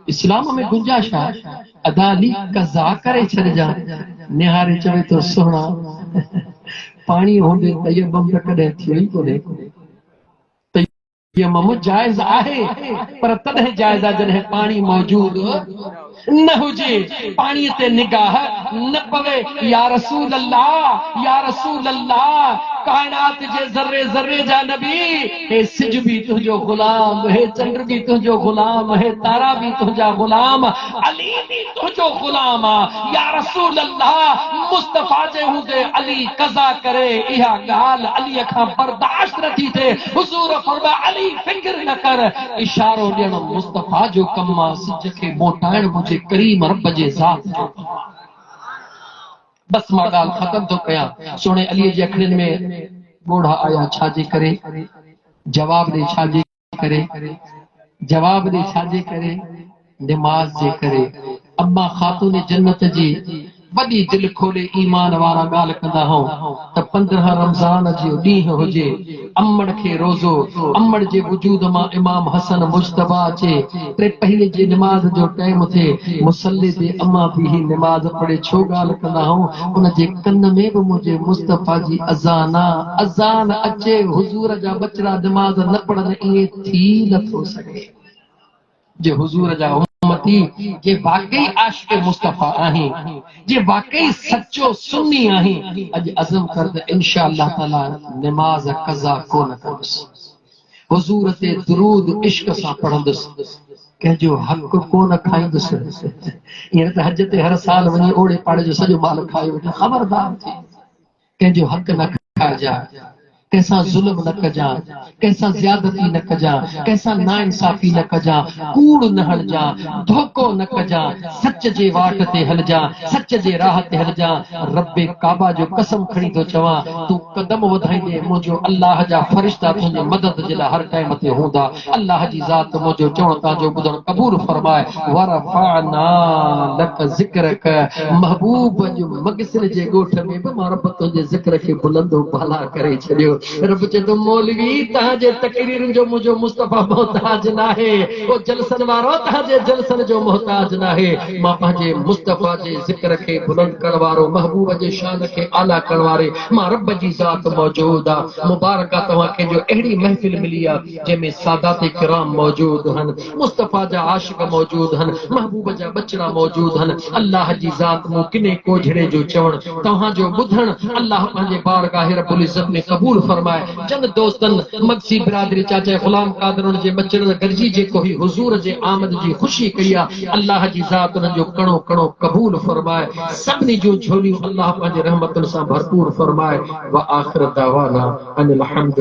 A: इस्लाम में गुंजाइश आहे। अदा अली कज़ा करे छॾिजां। निहारे चवे थो सुहिणा पाणी हूंदे तयम्मुम त कॾहिं थियो ई कोन्हे। तयम्मुम जाइज़ आहे पर तॾहिं जाइज़ आहे जॾहिं पाणी मौजूद न हुजे, पाणीअ ते निगाह न पवे। या रसूल अल्लाह, या रसूल अल्लाह, कायनात जे ज़र्रे ज़र्रे जा नबी, हे सिज भी तुंहिंजो गुलाम, हे चंड भी तुंहिंजो गुलाम, हे तारा भी तुंहिंजा गुलाम, अली भी तुंहिंजो गुलाम आहे। या रसूल अल्लाह मुस्तफ़ा जे हूंदे अली कज़ा करे, इहा ॻाल्हि अलीअ खां बर्दाश्त नथी थिए। हुज़ूर फरमाया अली फिक्र न कर, इशारो ॾियणु मुस्तफ़ा जो कमु आहे, सिज खे मोटाइण मुंहिंजे करीम रब जे ज़ात जो। बस मां ॻाल्हि ख़तम थो कयां। सुहिणे अलीअ जे अखियुनि में ॻोढ़ा आया छाजे करे? जवाब ॾे छाजे करे? जवाब ॾे छाजे करे? निमाज़ जे करे। अम्मा ख़ातून जन्नत जी वॾी दिलि खोले ईमान वारा ॻाल्हि कंदा हो त 15 रमज़ान जो ॾींहुं हुजे, अम्मड़ खे रोज़ो, अम्मड़ जे वजूद मां इमाम हसन मुज्तबा अचे, टे पहिरे जी निमाज़ जो टाइम थिए, मुसल्ले ते अम्मा भी ही निमाज़ पढ़े। छो ॻाल्हि कंदा हो? उन जे कन में बि मुंहिंजे मुस्तफ़ा जी अज़ान आहे। अज़ान अचे, हुज़ूर जा बचड़ा निमाज़ न पढ़नि, ईअं थी नथो सघे। जे हुज़ूर जा उम्मती, जे वाकई आशिक़ मुस्तफ़ा आहीं, जे वाकई सच्चो सुन्नी आहीं, अॼु अज़म कर त इंशाअल्लाह ताला निमाज़ कज़ा कोन कंदुसि, हुज़ूर ते दुरूद इश्क सां पढ़ंदुसि, कंहिंजो हक़ कोन खाईंदुसि। ईअं त हज ते हर साल वञी ओड़े पाड़े जो सॼो माल खाए वेठा। ख़बरदार थी, कंहिंजो हक़ न खाइजांइ, कंहिंसां ज़ुल्म न कजांइ, कंहिंसां ज़्यादती न कजांइ, कंहिंसां नाइंसाफ़ी न कजांइ, कूड़ न हणजांइ, धोखो न कजांइ, सच जे वाट ते हलजांइ, सच जे राह ते हलजांइ। रब्बे काबा जो कसम खणी थो चवां, तूं कदम वधाईंदे मुंहिंजो अल्लाह जा फरिश्ता तुंहिंजे मदद जे लाइ हर टाइम ते हूंदा। अल्लाह जी ज़ात मुंहिंजो चवण तव्हांजो ॿुधण क़बूल फरमाए। वरफ़अना लक ज़िक्रक, महबूब जो मगसिर जे ॻोठ में बि मां रब तुंहिंजे ज़िक्र खे बुलंदो बाला करे छॾियो। रब चए थो मौलवी तव्हांजे तकरीरनि जो मुंहिंजो मुस्तफ़ा मोहताज नाहे, ओ जलसन वारो तव्हांजे जलसन जो मोहताज नाहे। मां पंहिंजे मुस्तफ़ा जे ज़िक्र खे बुलंद करण वारो, महबूब जे शान खे आला करण वारे मां रब जी ज़ात मौजूद आहे। मुबारक आहे तव्हांखे जो अहिड़ी महफ़िल मिली आहे जंहिंमें सादात किराम मौजूद आहिनि, मुस्तफ़ा जा आशिक़ मौजूद आहिनि, महबूब जा बचड़ा मौजूद आहिनि। अल्लाह जी ज़ात मूं किने कोझड़े जो चवण तव्हांजो ॿुधण अल्लाह पंहिंजे बारगाह रब्बुल इज़्ज़त में क़बूल फरमाए। जन दोस्तनि मक्सी बिरादरी चाचा ग़ुलाम क़ादिर जे बचड़नि गॾिजी जेको ही हुज़ूर जे आमद जी ख़ुशी कई आहे, अल्लाह जी ज़ात उन्हनि जो कणो कणो क़बूल फरमाए। सभिनी जूं झोलियूं अल्लाह पंहिंजे रहमतुनि सां भरपूर फरमाए। व आख़िर दावाना अनिल हम्द।